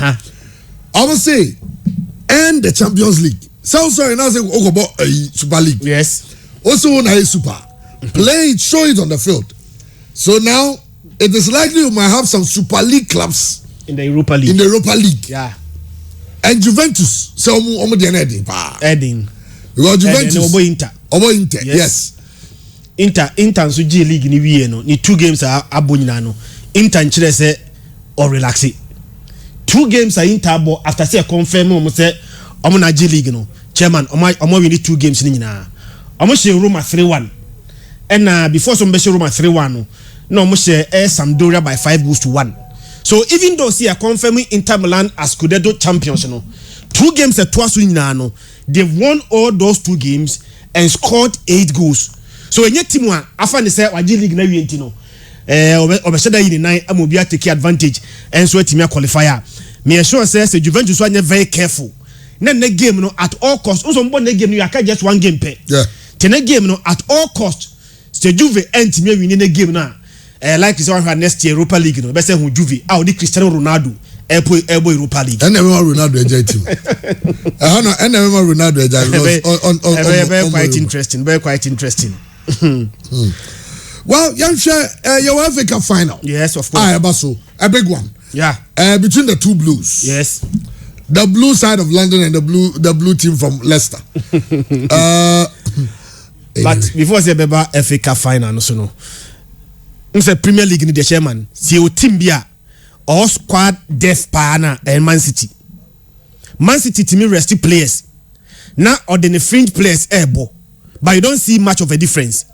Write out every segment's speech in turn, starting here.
I would say, and the Champions League. So sorry, now say Ogobo Super League. Yes. Also, when I super play it, show it on the field. So now it is likely you might have some Super League clubs in the Europa League. In the Europa League, yeah. And Juventus, so omo the Edin. Because Juventus, Obo Inter, yes. Inter so G League ni wie no. Ni 2 games are abonyina no. Inter nchire say or relax it. 2 games are Inter bo after say confirm omo say omo na G League no. Chairman omo win 2 games ni nyina. Omo share Roma 3-1. And before some be share Roma 3-1 no omo share Sampdoria by 5-1. So even though see a confirming Inter Milan as Scudetto champions no. 2 games at twice nyina no. They've won all those 2 games and scored 8 goals. So when your team one, after they say G League na we enti no, obeshada yi 9 amobia take advantage and so team qualifier. Me sure say Juventus one very careful. Na game no at all cost. Also mbo na game no you can just 1 game pay. Yeah. Ten game no at all cost. Say Juve enti me win the game na. Like this one next year Europa League no. Be say hu Juve. Ah odi Cristiano Ronaldo. Ebo Europa League. And everyone Ronaldo enjoy team. And everyone Ronaldo enjoy. Quite interesting. Very quite interesting. Well, young share your FA Cup final. Yes, of course. A big one. Yeah. Between the 2 blues. Yes. The blue side of London and the blue team from Leicester. But before say beba FA Cup final no so no. Say Premier League ni the chairman. See o team bia or squad depth pana and Man City. Man City to me rest players. Now or the fringe players ebo. But you don't see much of a difference.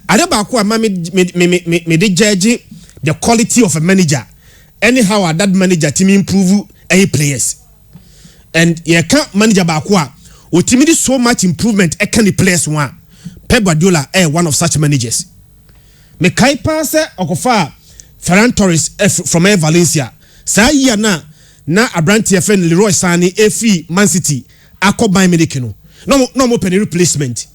Adebaku ama me de judge the quality of a manager. Anyhow, that manager team improve any players. And you can't manager Bakwa. O team did so much improvement. Can the players one? Pep Guardiola one of such managers. Me kai pass okofa Ferran Torres from Valencia. Sa year na Abranti friend Leroy Sane efi Man City akoban medikino. No more penny replacement.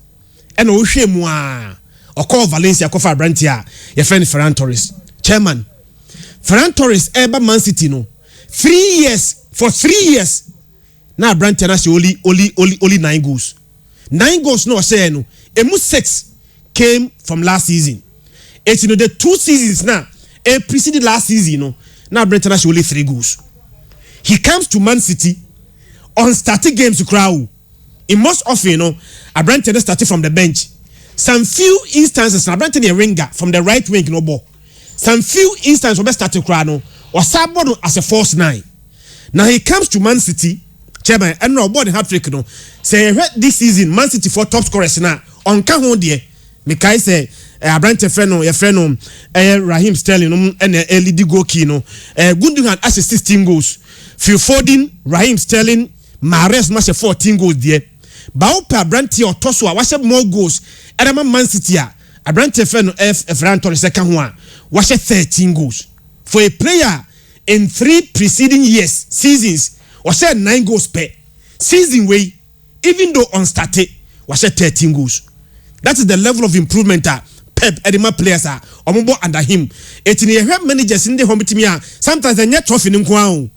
And o hwe mu a o call Valencia ko fa Abrantia your friend Ferran Torres. Chairman Ferran Torres eba Man City no 3 years for 3 years na Abrantia na say only 9 goals. 9 goals no say no emu 6 came from last season. It's you know the 2 seasons now preceded last season no na Abrantia na say only 3 goals. He comes to Man City on starting games to crowd. In most often, you know, Abrantia started from the bench. Some few instances, Abrantia a ringer from the right wing, no ball. Some few instances, we started Krano or Sabon as a false 9. Now he comes to Man City, chairman, and no board hat trick, no. Say this season, Man City for top scorers now on Kahon dear. Mekai say Abrantia friend, your friend, Raheem Sterling, and LED Goki, no. Gundogan has 16 goals. Phil Foden, Raheem Sterling, Mahrez must have 14 goals there. Baopa Abrantia or Toswa was more goals. Edema Man City Abrantia Ferran Torres second one was 13 goals. For a player in 3 preceding seasons was 9 goals per season way, even though unstarted was 13 goals. That is the level of improvement Pep Edema players are under him. It's in the managers in the home team. Sometimes they net trophy in Kwao.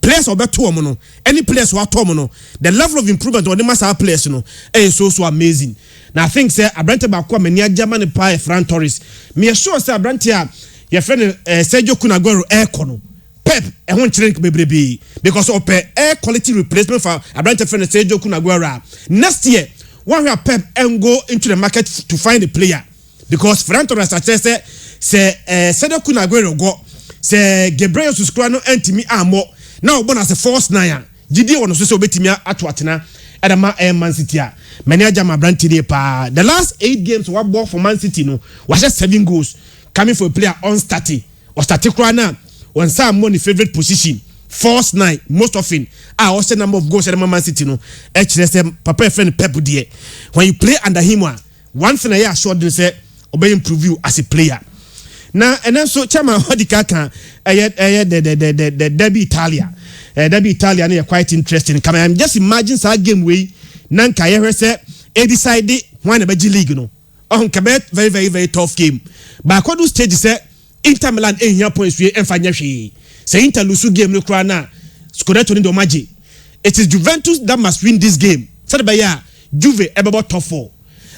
Players or better no, any players who are no, the level of improvement on the master players no is so amazing. Now I think say Abrantia Bakwa many German pie Ferran Torres. Me sure say Abrantia your friend Sergio Kun Aguero kono. Pep won't drink bebrebe because of air quality replacement for Abrantia friend Sergio Kun Aguero. Next year, one year Pep and go into the market to find a player because Ferran Torres say Sergio Kun Aguero go say Gabriel Suskrano antimi amo. Now, born as a false 9. GD on so betimia atwatena Adama Man City. Manager Abrantia pa. The last 8 games what ball for Man City no was just 7 goals coming for a player on starting or starting now when some money favorite position. False 9 most often. Also number of goals at Man City no. HSM Papa friend Pep die. When you play under him one thing I assured you say obey improve you as a player. Now and then so chairman Hodikaka the Derby Italia. Derby Italia is quite interesting. Come on, just imagine that game way. Nanka here say decided when the league no. On Quebec very tough game. But according to stage say Inter Milan here points we and fanya she. Say Inter lose game no crana. Scudetto ni domaji. It is Juventus that must win this game. Said by ya Juve about top 4.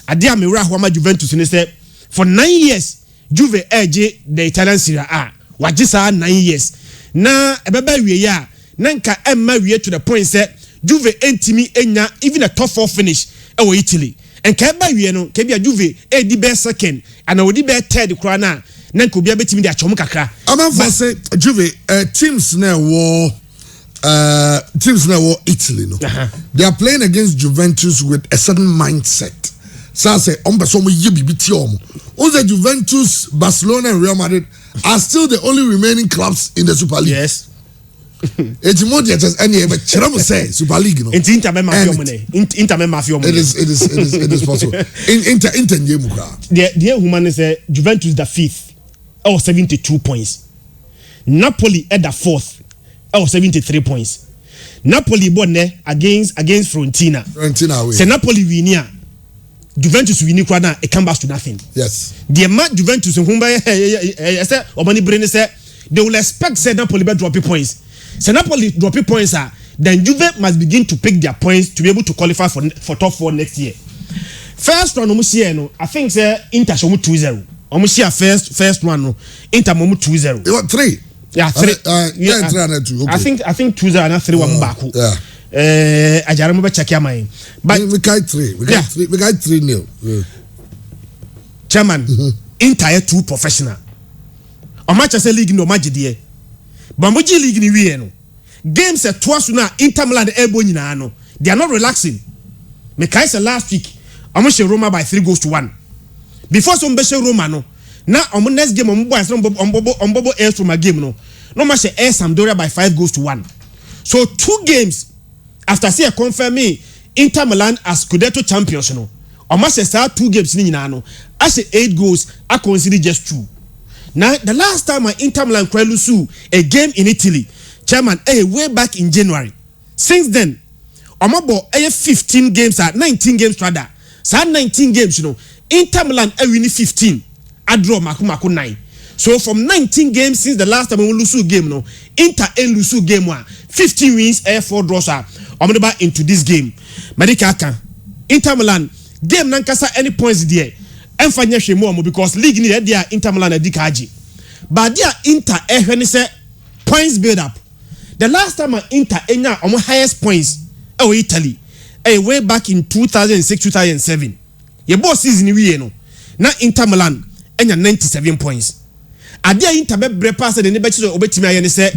Adia Mira Huama Juventus in say for 9 years Juve edge the Italian Serie A. Wajisa 9 years. Na ebeba wie ya nanka emma wie to the point say Juve entimi enya even a top 4 finish e wo Italy. And Keba Yueno, Kebia Juve, the best second, and I would be third crana, Nanko be a bit me the Chomukaka. I'm for say Juve, teams now war Italy. No, they are playing against Juventus with a certain mindset. So I say, Ombasomo Yibitiom. Also, Juventus, Barcelona, and Real Madrid are still the only remaining clubs in the Super League. Yes. It's more than just any, but Cheramo say Super League. No, it's Inter Mafia. It is possible. Inter Nyemuka. The woman is Juventus the 5th, 72 points. Napoli at the 4th, 73 points. Napoli bonne against Fiorentina. Say Napoli win Juventus win it comes back to nothing. Yes. The amount Juventus whom I say Omani Brain say they will expect say Napoli be drop points. Say Napoli drop points then Juve must begin to pick their points to be able to qualify for top 4 next year. First round no, I think say Inter show 2-0. Omusia first one no Inter mo 2-0. It was 3. Yeah, 3. Yeah, 3 and 2. Okay. I think 2-0 and 3-1 back. Yeah. Ajara mo be check my. But we got 3. We got 3-0. Yeah. Chairman, Inter too professional. O Manchester League no match there. Bamboji League ni wie no. Games at twice na Inter Milan ebo nyina no. They are not relaxing. Me kai say last week, omo Roma by 3-1. Before some be Roma no. Na omo next game omo boys ombobo air from a game no. No match air Sampdoria by 5-1. So 2 games after say confirm me Inter Milan as Scudetto champions no. Omo say 2 games ni nyina no. As 8 goals, I consider just 2. Now, the last time I Inter Milan lose a game in Italy, chairman, way back in January. Since then, Omabo 15 games, 19 games rather. So 19 games, you know, Inter Milan win 15. I draw Maku 9. So from 19 games since the last time we lose game, no, Inter lose game 1. 15 wins, 4 draws. Omaba into this game. Medikaka, Inter Milan game nankasa any points there. Enfanya shemo because league ni there Inter Milan edikaji. But there Inter when say points build up. The last time Inter enya omo highest points Italy. Way back in 2006-2007. Ye boss season we no. Na Inter Milan enya 97 points. Adia Inter be bre pass the nebe chiso obetimi aye ne say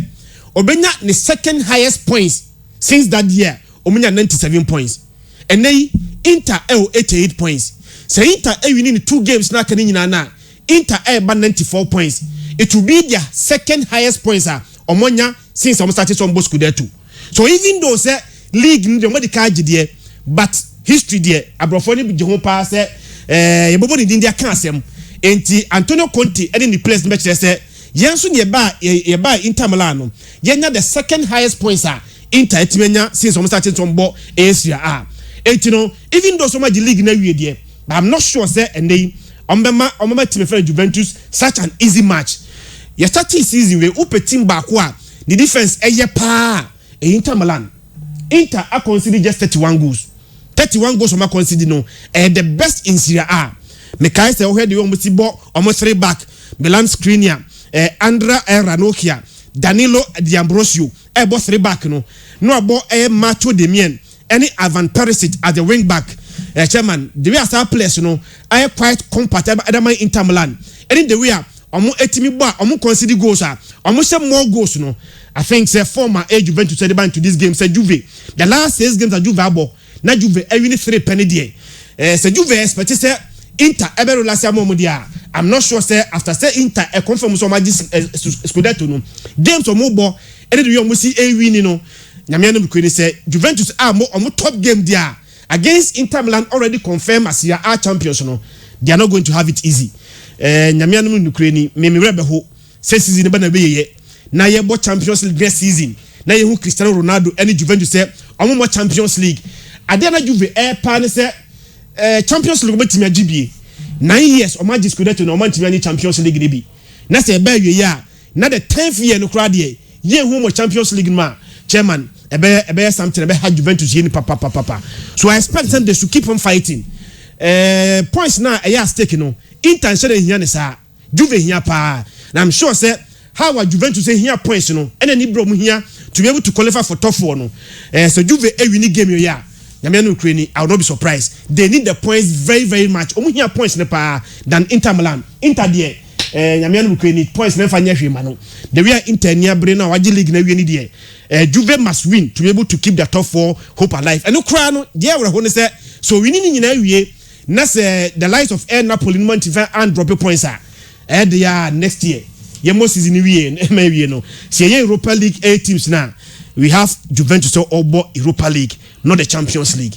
obenya the second highest points since that year. Omenya 97 points. And then Inter 88 points. Say Inter winning 2 games na kan nyina na Inter 94 points. It will be their second highest points omonya since almost started from Scudetto. So even though say league ni the card there, but history there abrofo ni bi ho pa say yebobo ni dia kan asem enti Antonio Conte and the place match say yenso ne ba Inter Milan no yenya the second highest points Inter etimenya since almost started from Asia enti no even though so much league na wie there, but I'm not sure say and they Omema team for Juventus such an easy match. You start season we upe team back the defense pa Inter Milan. Inter are considered just 31 goals. 31 goals on consider no the best in Serie A. Mekai say where the almost ball almost 3 back. Milan Skriniar, Andrea Ranocchia, Danilo D'Ambrosio, both 3 back no. No ball Macho Demien, any Ivan Perisic at the wing back. Chairman, the way I start players, you know, I am quite compatible with my Inter Milan. And in the way omo etimi bo omo consider goals omo say more goals, you know. I think say former Juventus said into this game say Juve. The last 6 games that Juve abo, na Juve win 3 penny there. Say Juve expect say Inter ebe last year mo dia. I'm not sure say after say Inter confirm so much Scudetto no. Games omo bo and the omo see win, you know. Nyame no be say Juventus omo top game there. Against Inter Milan already confirmed as Serie A champions, no, they are not going to have it easy. Nyamianu Nukreni, me rebeho, say season na be ye. Na ye bo Champions League next season. Na ye hu Cristiano Ronaldo any Juventus say omo mo Champions League. Ade na Juve pan say Champions League betimi agibie. 9 years o ma Scudetto no man timi Champions League ni bi. Na say be ye ya, na the 10th year no kra de ye hu mo Champions League ma. chairman ebe something ebe ha Juventus here ni papa. So I expect them they should keep on fighting. Points now at stake no. Intention here ni sa Juve here pa. And I'm sure say how are Juventus say here points no. And any bro here to be able to qualify for top 4 no. So Juve winning game here. Ukraine, I will not be surprised. They need the points very, very much. Here points than Inter Milan. Inter there. Ukraine points never near him. The real Inter near Brena Waji League never need there. Juve must win to be able to keep the top 4 hope alive. And Ukraine, there we want to say. So we need in every that's the likes of Air Napoli and drop points are. They are next year. Yemo season maybe you know. See Europa League 8 teams now. We have Juventus or Europa League, not the Champions League.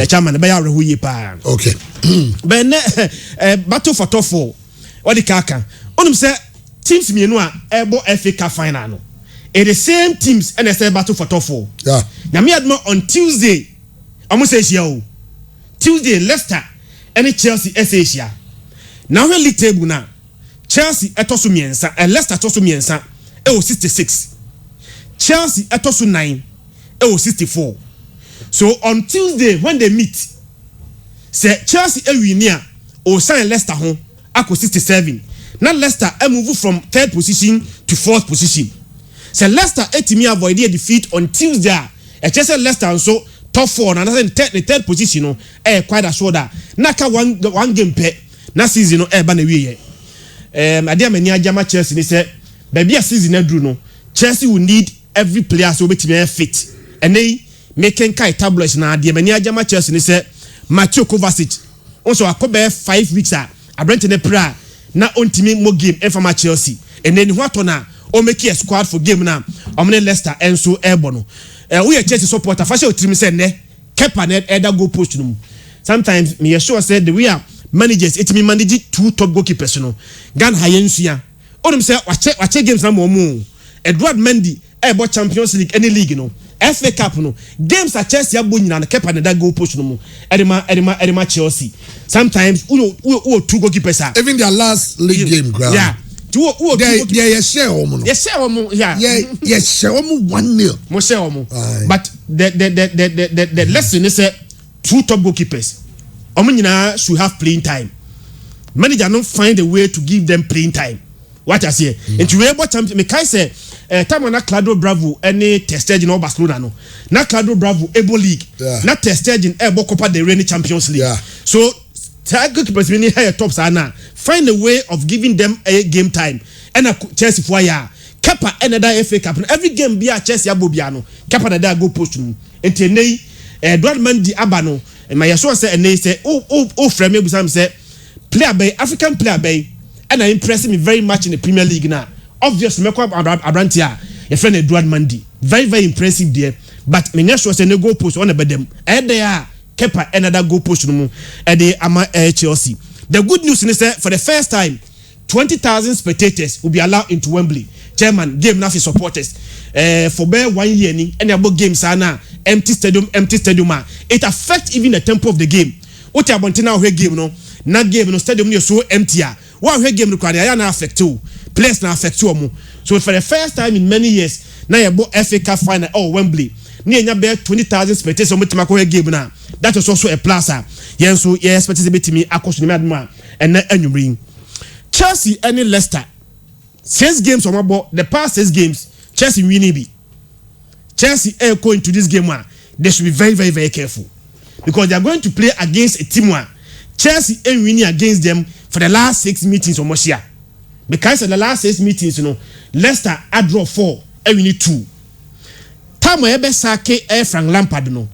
Chairman, okay. But battle for top 4. What the kaka? Onum say teams me no ebo FA Cup final no. The same teams and say battle for top 4. Yeah. Na me admo on Tuesday. Omo say Asia. Tuesday Leicester and Chelsea Asia. Now we league table now. Chelsea etoso miensa and Leicester etoso miensa. 66. Chelsea etoso 9. 64. So on Tuesday when they meet, say Chelsea winia or sign Leicester home ako 67. Now Leicester move from 3rd position to 4th position. Say Leicester etimi avoid the defeat on Tuesday. Chelsea Leicester so top 4 and the 3rd position no quite a shoulder. Naka one game pe na season no ba na wie adia mani ajama Chelsea ni say baby a season adru no Chelsea will need every player so betimi fit. And they making kai tabloids na adia mani ajama Chelsea ni say Mateo Kovacic also akobe 5 weeks Brent ne pra na ontimi mo game for Chelsea and then what na o make a squad for game na omne Leicester enso ebono we a Chelsea supporter fashion team say ne kepa net either go post no sometimes me sure said the we are managers it me manage 2 top goalkeepers no gan hayensia onum say wache games na mo Edward Mendy ebo Champions League any league no FA Cup no games at Chelsea abo nyina na kepa net go post no edema Chelsea sometimes we 2 goalkeepers even their last league game ground yeah yeah share omo yeah share omo 1-0 mo share omo but the lesson is 2 top goalkeepers omo nyina should have playing time. Manager don't find a way to give them playing time. What I say and we able champion me kai say time na Claudio Bravo any tested in Barcelona no na Claudio Bravo able league na tested in able Copa del Rey Champions League so goalkeepers we need higher tops na find a way of giving them a game time and Chelsea for ya kepa another FA Cup every game be a Chelsea abobiano kepa da go post no entenei Edward Mendy abano and my so say and they say oh frame me say player bay African player bay and I impressed me very much in the Premier League now. Obviously, Meko Abrantia, your friend Edward Mendy, very very impressive there. But me sure say no goal post on about them. And they are kepa another goal post no and they ama Chelsea. The good news is that for the first time, 20,000 spectators will be allowed into Wembley. Chairman game now for supporters. For bare 1 year ni and about games are now empty stadium. It affects even the tempo of the game. What you want now game no? Na game no stadium is so empty. One game required na affect too. Players na affect too. So for the first time in many years, now you bought FA Cup final Wembley. Near you bear 20,000 spectators on the game now. That is also a plus. Yes, so yes, spectators me across the madman and then you bring Chelsea and Leicester. 6 games on about the past 6 games. Chelsea winning be. Chelsea are going to this game one. They should be very very very careful because they are going to play against a team one. Chelsea ain't winning against them for the last 6 meetings or more year. Because of the last 6 meetings, you know, Leicester had draw 4 and we need 2. Time ebe sake Frank Lampard no.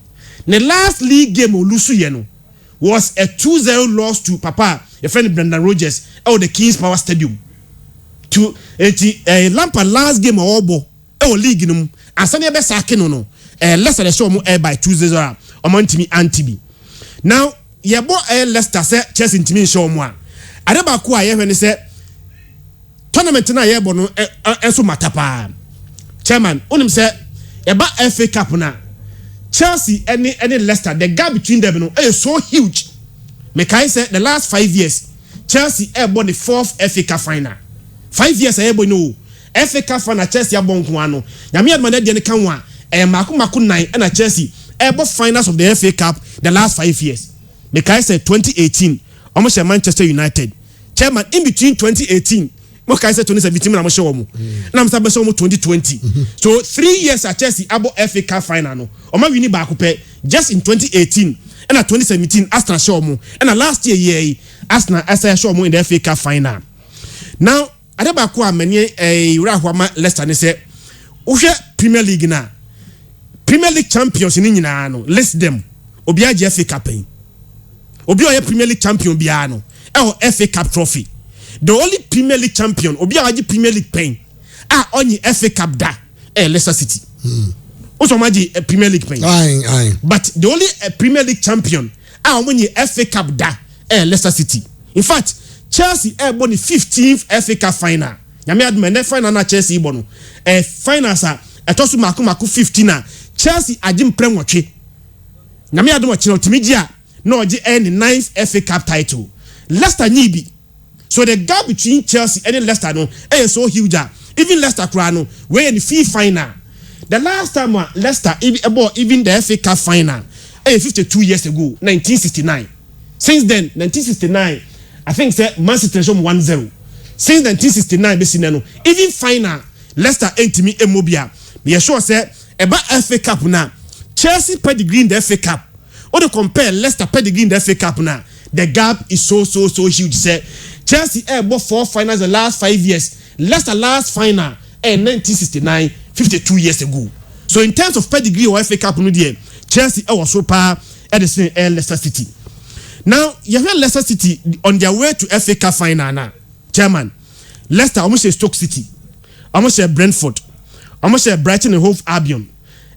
The last league game of Lusu Yeno was a 2-0 loss to Papa, your friend Brendan Rodgers, out the Kings Power Stadium. To Lampard last game of Obo, league no, and Sunday ebe sake no. Leicester the show by 2-0 among me anti. Now yebo Leicester say Chelsea ntimi show mo a adeba ko aye hwe say tournament na yebo no enso matapa chairman onim say eba FA Cup na Chelsea any Leicester the gap between them no is so huge me kai say the last 5 years Chelsea ebo the 4th FA Cup final 5 years ebo no FA Cup final Chelsea abon ko ano nyame adma de ne kan wa mako 9 and Chelsea ever finals of the FA Cup the last 5 years. Mekai said 2018 almost Manchester United. Chairman, in between 2018 Mokai said 2017 I'm sure and I'm saying 2020. So 3 years at Chelsea abo FA Cup final no. Oma wini baako pe just in 2018 and at 2017 Arsenal show mo and last year Arsenal show mo in the FA Cup final. Now adebako amanye Urahwama Leicester ne say uhwe Premier League na Premier League champions ni nyina no list them obi age FA Cup pen obi oye Premier League champion bia no FA Cup trophy. The only Premier League champion obi age Premier League pen only FA Cup da Leicester City. Also maji Premier League pen. Aye. But the only Premier League champion only FA Cup da Leicester City. In fact, Chelsea won the 15th FA Cup final. Nyame admene final na Chelsea bono. Finals etosu mako 15 Chelsea ajim premwotwe. Nyame admo chino timijia no oje the 9th FA Cup title. Leicester nyibi. So the gap between Chelsea and Leicester no is so huge. Even Leicester Crano we're in the FA final. The last time Leicester even the FA Cup final 52 years ago, 1969. Since then, 1969, I think say Man City 1-0. Since 1969, even final Leicester me Mobia. Me sure say about FA Cup now. Chelsea pedigree in the FA Cup. Or to compare Leicester pedigree in the FA Cup now. The gap is so huge. Say Chelsea bought 4 finals the last 5 years. Leicester last final in 1969, 52 years ago. So in terms of pedigree or FA Cup, Chelsea was so power at the same Leicester City. Now you have Leicester City on their way to FA Cup final now. Chairman, Leicester almost a Stoke City, almost a Brentford, almost a Brighton and Hove Albion,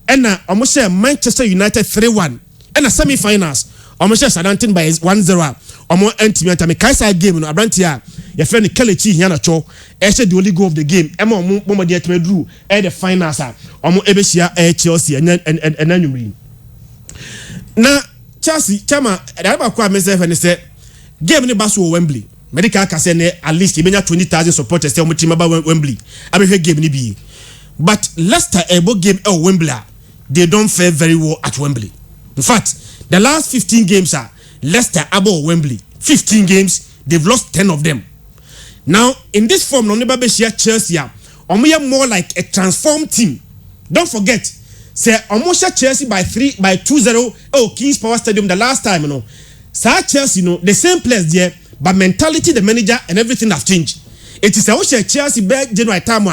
and almost a Manchester United 3-1, and a semi-finals. Almost Southampton by 1-0. Almost anti-Miami. Me Kaisa game no Abrantia. Your friend Kelechi here na cho. Actually the only goal of the game. Emo mo dey drew the finals. Almost ebesia Chelsea and Numri. Na Chelsea chama da ba kwa myself and say game ni baso Wembley. Medical ka say at least e benya 20,000 supporters say omo team ba Wembley. Abehwe game ni bi. But Leicester ebo game Wembley. They don't fare very well at Wembley. In fact, the last 15 games are Leicester abo Wembley. 15 games, they've lost 10 of them. Now, in this form, Chelsea are more like a transformed team. Don't forget, say almost Chelsea by 2-0 Kings Power Stadium the last time, Chelsea, the same players there, but mentality, the manager, and everything have changed. It is a Chelsea back January time,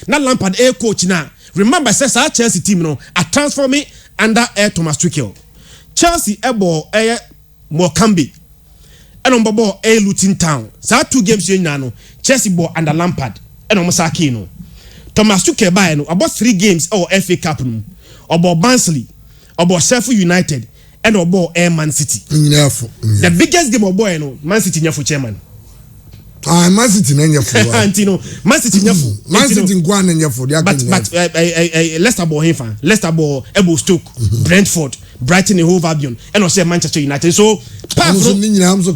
not Lampard coach now. Remember, says our Chelsea team, are transforming under Thomas Tuchel. Chelsea ebo Morecambe and on Luton Town. So 2 games you know Chelsea ball under Lampard and on Masakino. Thomas Tuchel buy about 3 games FA Cup about Barnsley, about Sheffield United and about Man City. The biggest game of Man City for chairman. Man City nyafu. Antino Man City nyafu. Man City ngwa nyafu. But Leicester ball here. Leicester ball ebo Stoke, Brentford, Brighton and Hove Albion and also Manchester United. So path ni almost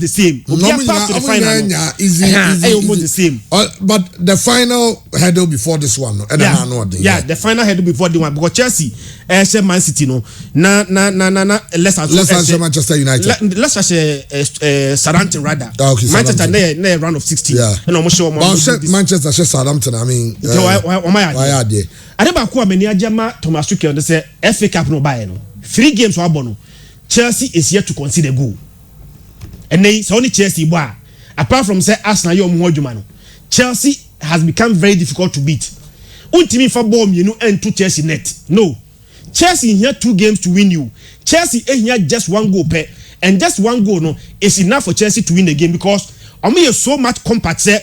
the same. Path to the final easy. Almost the same. But the final hurdle before this one, the final hurdle before the one because Chelsea, Man City na Leicester Manchester United. Leicester Southampton rather. Okay, Manchester ne round of 16. Yeah. And almost sure Manchester Southampton. I mean, why are they? Adeba many ajama Thomas Tuchel they say FA Cup no buy no 3 games wa bono Chelsea is yet to concede a goal and then so only Chelsea boy apart from say Arsenal yo mo adwuma no Chelsea has become very difficult to beat untimi for ball you know and to Chelsea net no Chelsea here 2 games to win you Chelsea here just 1 goal per and just 1 goal no is enough for Chelsea to win the game because omo so much compact say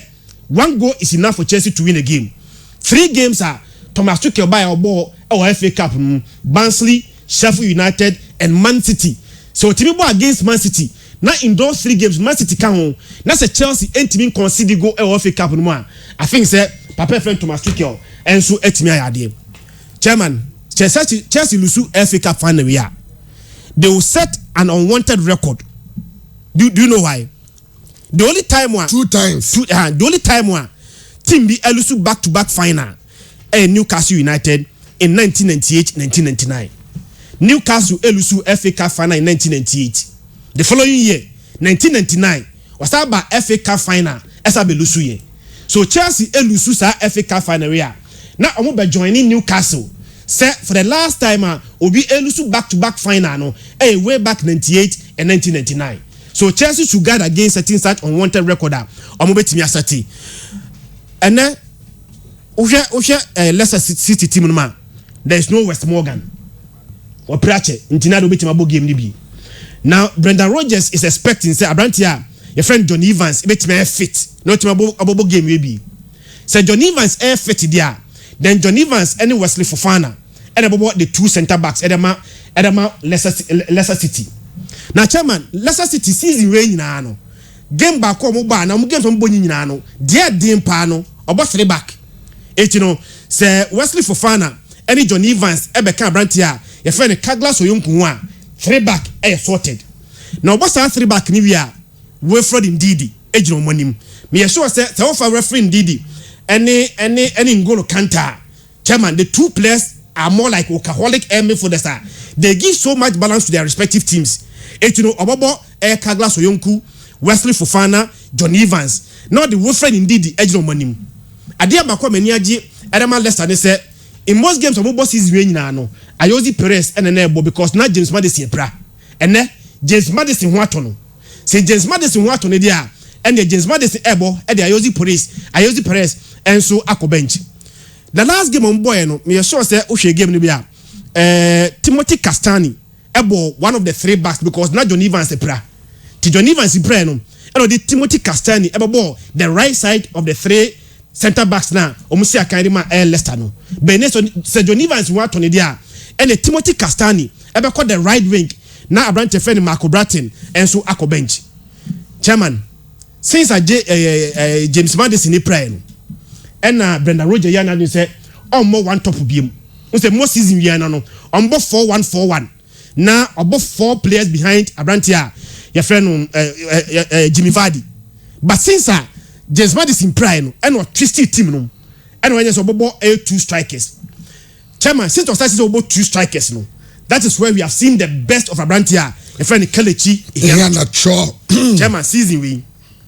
1 goal is enough for Chelsea to win the game 3 games are Thomas Tuchel buy our ball FA Cup Barnsley, Sheffield United and Man City. So team ball against Man City. Now in those 3 games Man City can home. Now say Chelsea ain't team concede go FA Cup no more. I think say Papa friend Thomas Tuchel and so etimi ayade. Chairman, Chelsea lose FA Cup final we are. They will set an unwanted record. Do you know why? The only time 2 times. The only time team be lose back-to-back final. Newcastle United in 1998-1999. Newcastle elusu FA Cup final in 1998. The following year, 1999, was about FA Cup final as a belusu year. So Chelsea elusu sa FA Cup final year. Now I'm be joining Newcastle. Say for the last time, obi elusu back-to-back final no, way back 98 and 1999. So Chelsea should guard against setting such unwanted record. Omobetimi asati. And then Leicester City team no man. There is no West Morgan. Or Prache, Intina do betima bo game nibi. Now Brendan Rodgers is expecting say Abrantia, your friend John Evans betima fit. No tima bo game we be. Say John Evans fit there. Then John Evans and Wesley Fofana and about the two centre backs Edema Leicester City. Now chairman, Leicester City season rain na no. Game back come ba na mo game from boni nyina no. Dia dem pa no, obo three back. You know, say Wesley Fofana and John Evans ebeka Abrantia your friend Kaglas Oyunku a 3 back sorted. Now what's that 3 back ni we are Wilfred Ndidi ejino monim. Me sure say offer referee Ndidi any N'Golo Kante. Chairman, the two players are more like workaholic enemy for the star. They give so much balance to their respective teams. You know, Obobo Kaglas Oyunku, Wesley Fofana, John Evans. Now the Wilfred Ndidi ejino monim. Adia bakwa meniaji Edema Leicester they say in most games Obobo season we nyina no. Ayozi Perez and Enebo because now James Madison pra. And James Madison watono. Say James Madison watono dia and the James Madison ebo and the Ayozi Perez and so ako bench. The last game on boy no me sure say Ushe game ni bia. Timothy Castani ebo one of the 3 backs because now John Evans pra. Ti John Evans pra no. And the Timothy Castani ebo the right side of the 3 centre backs now. Omusi akanima Leicester no. Beneso say John Evans watono dia. And the Timothy Castani ever called the right wing. Now Abrante friend Marco Bratton and so ako bench. Chairman, since James Madison praying and Brendan Rodgers yana say more one top beam. We say more season we no on both 4-1-4-1. Now above 4 players behind Abrante your friend Jimmy Vardy. But since James Madison praying and what twisted team no and when you about 2 strikers. Chairman, since we started about 2 strikers, no, that is where we have seen the best of Abrantia. A friend Kelechi. Chairman, season we.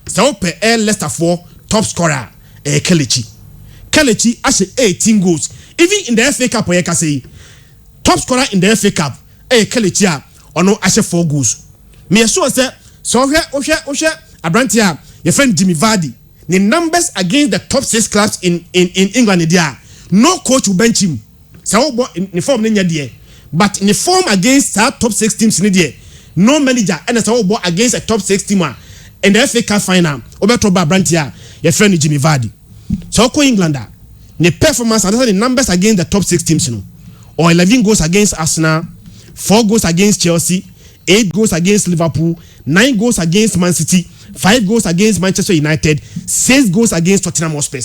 So per Leicester 4 top scorer Kelechi. Kelechi actually 18 goals. Even in the FA Cup, I can say top scorer in the FA Cup. Kelechi or no actually 4 goals. Me sure say so here Abrantia. Your friend Jimmy Vardy. The numbers against the top 6 clubs in England, there no coach will bench him. So in the form there, but in the form against our top 6 teams in there, no manager and so against a top 6 team in the FA Cup final. Obeto Abrantia, your friend Jimmy Vardy. So England, the performance and the numbers against the top 6 teams, or 11 goals against Arsenal, 4 goals against Chelsea, 8 goals against Liverpool, 9 goals against Man City, 5 goals against Manchester United, 6 goals against Tottenham Hotspur.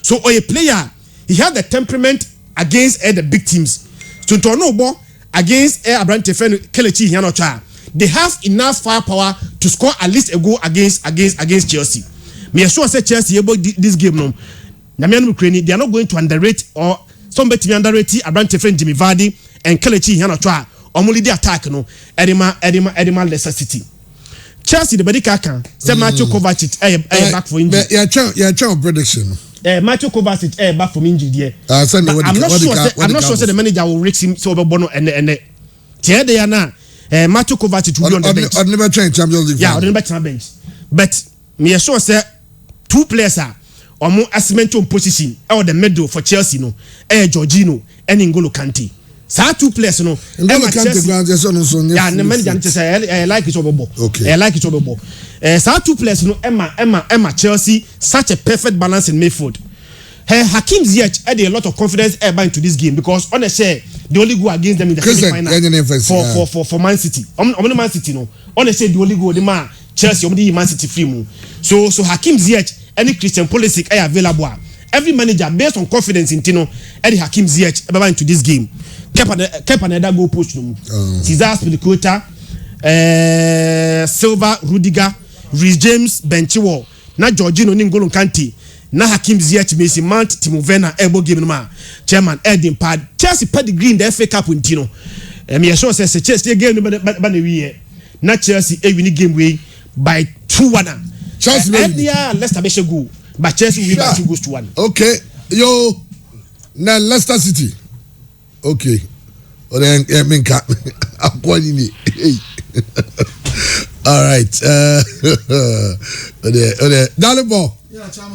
So a player, he had the temperament against the big teams. So to know against Abrante Kelechi Hianocha, they have enough firepower to score at least a goal against Chelsea. Me sure say Chelsea about this game no. They are not going to underrate or somebody to underrate Abrante Jimmy Vardy and Kelechi Hianocha. Only the attack no. Edema Leicester City. Chelsea the Bedika can say Matthew Kovacic back for injury. Yeah, prediction. Matthew Kovacic back from injury. I'm not sure say the manager will risk him so Bono and here they are now. Matthew Kovacic will be on the bench. I'd never change Champions League. Yeah, I'd never change bench. But me sure say 2 players are or more asymmetrical position or the middle for Chelsea no. Jorginho and N'Golo Kante. So 2 players no. N'Golo Kante yeah, the manager say I like it over. Okay. I like it over. So 2 players no. Emma Chelsea such a perfect balance in midfield. Hakim Ziyech had a lot of confidence into this game because on the share the only go against them in the semi-final for Man City. On Man City no. On the share the only go the man Chelsea on the Man City free. So Hakim Ziyech any Christian Pulisic are available. Every manager based on confidence in Tino Eddie Hakim Ziyech into this game. Kept another goal post no. Cesar Spilicueta, Silva, Rudiger, Reece James, Ben Chilwell, na Jorginho N'Golo Kante. na Hakim Ziyech Messi Mount Timo Werner ebo game no ma chairman Edin Pad Chelsea pedigree in the FA Cup ntino me sure say Chelsea game no ba na wi na Chelsea e win game we by 2-1 Chelsea Leicester be goal but Chelsea win by 2-1 okay yo na Leicester City okay o den menka akwani ni all right ode Dalibor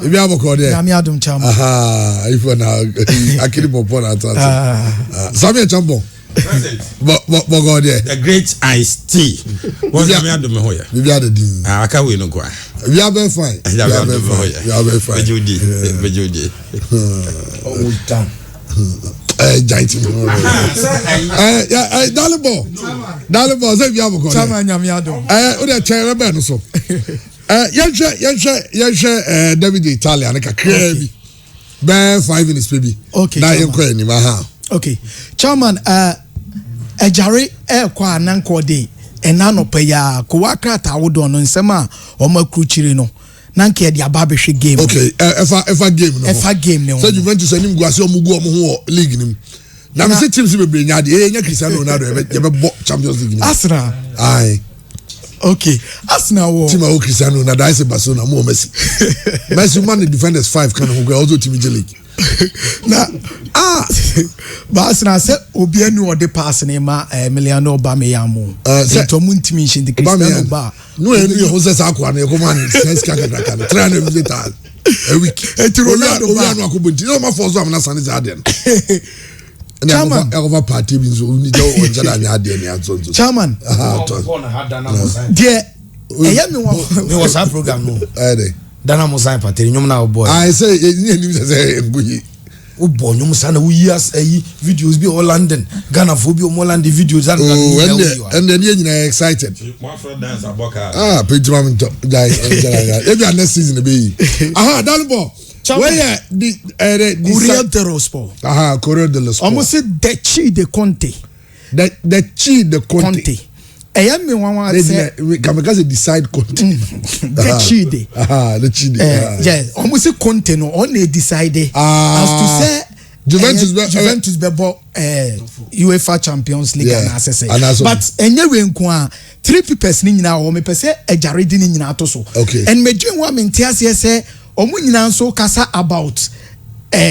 if you have a call there I'm Adam Chamba. aha if you now akiri popo na ta Samuel Chambo but go there the great Ice T what am I doing here we are the dean aka we no kwa we are very fine we are very fine Bejodi Oh, damn. giant Dalibor say you have a call Chama I'm Adam. o de chere be no so yɛhwɛ David Italia ne kakra bi bɛɛ 5 minutes baby Okay, na yɛnkɔ anim aha Okay. Chairman, Ejare kwa nanko de enano pe ya ko wakrata wodo no nsema o makruchiri no nanke de aba behwe game. okay efa game no Efa game no. so Juventus anim guase omugu omo ho league nim na me say teams be brenya de enya Cristiano Ronaldo ye be bo Champions League nim Arsenal. aye Okay. Arsenal wo. team o Cristiano Ronaldo I say Barcelona mo Messi Messi man the defenders 5 kan ho go also team league Na but Arsenal say obi anu o de pass na ma Emiliano Aubameyang. So muntimi shin the Cristiano ba. no enu ho say akwa na ko man sense ka 300 visitors a week Ronaldo ba anu akobonti no ma force am na sane za de Chairman, over party bi so ni do o jada nya de ni atonzo Chairman, dear me was a program no Dana Musa Pateri nyom na boy I say ni say nguyi o boy nyom sa na we years videos bi all London Ghana for bi o mo London videos and then you nyina excited Pedro Minto guy every next season be aha Dalibor where the Corriere dello Sport. aha Corriere dello Sport Almost the Chi de Conte. the Chi de Conte Me wan say kamikaze decide Conte the Chi de the Chi de yeah almost Conte no on they decided as to say Juventus be UEFA Champions League and access but enye nko 3 people ni nyina o me pese Ejare di ni nyina to so okay and me dwen wa me ntiase say omo nyina nso kasa about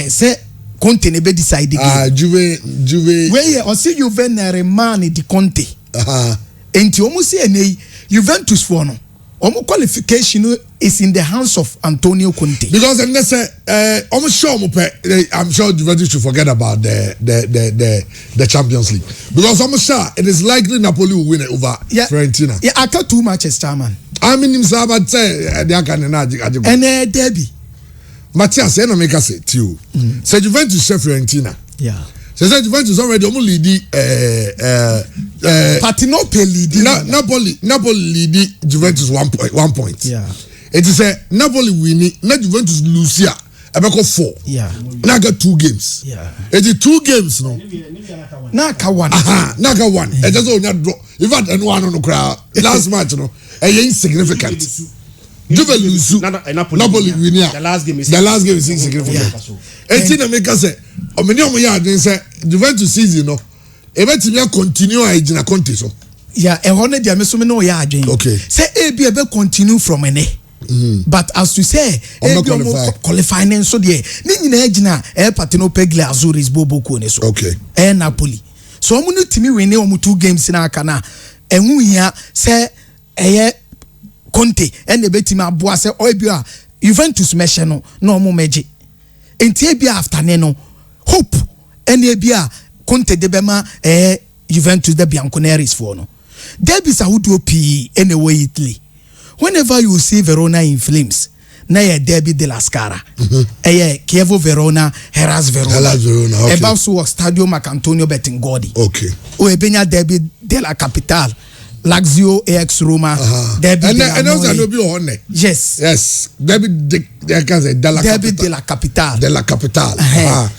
say Conte ne be decide Juve where o see Juve na man di Conte enti omo see ene Juventus for no omo qualification is in the hands of Antonio Conte because and say almost sure I'm sure Juventus should forget about the Champions League because I'm sure it is likely Napoli will win it over Fiorentina. Yeah, after 2 matches, Chairman. I mean him say about say they can na and derby. Matthias say na make us say you. Say Juventus share Fiorentina. Yeah. Say Juventus already almost lead Partenope lead Napoli lead Juventus 1 point. Yeah. It is a Napoli winning, not Juventus lose here. Abeko 4. Yeah. Now got 2 games. Yeah. It is 2 games no. Naka 1. Naka 1. It just only draw. In fact, and one on the crowd. Last match no. Insignificant. Juve lose. Napoli win here. The last game is insignificant. Eti na make us say, o many of ya dey say Juventus season no. Ebetimi continue agina Conte so. Yeah, e ho na dia me so me no ya adwen. Okay. Say e be continue from ene. But as to say qualifying so there ni nyina agina Partenope Azuris Boboko ne so. Okay. Napoli. So omo no timi win omo 2 games na aka na ehun hia say Conte and the betimi aboa say oibia Juventus meshe no na omo meje. Enti ebia after ne no hope and ebia Conte de bema Juventus de Bianconeri for no. Derbys are who P anyway Italy. Whenever you see Verona in flames, na ye Derby della Scala. Chievo Verona, Hellas Verona. Okay. About so Stadio Marcantonio Bettingodi. Okay. O ebenya Derby della Capitale. Lazio AX Roma. Derby and also no be on. Yes. Derby della Capitale. Della Capitale.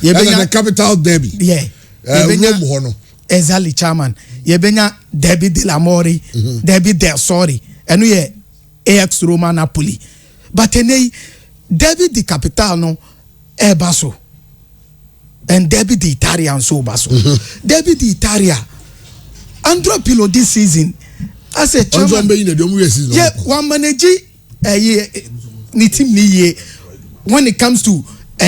The capital derby. Yeah. Rome hono. Exactly, Chairman. Yebenya Derby della Mori, Derby del Sori. And we AX Roma Napoli. But Derby di Capital no eba so and Derby di Italia and so baso. Derby di Italia Andrea Pirlo this season as a chairman yeah one manage ni team ni ye when it comes to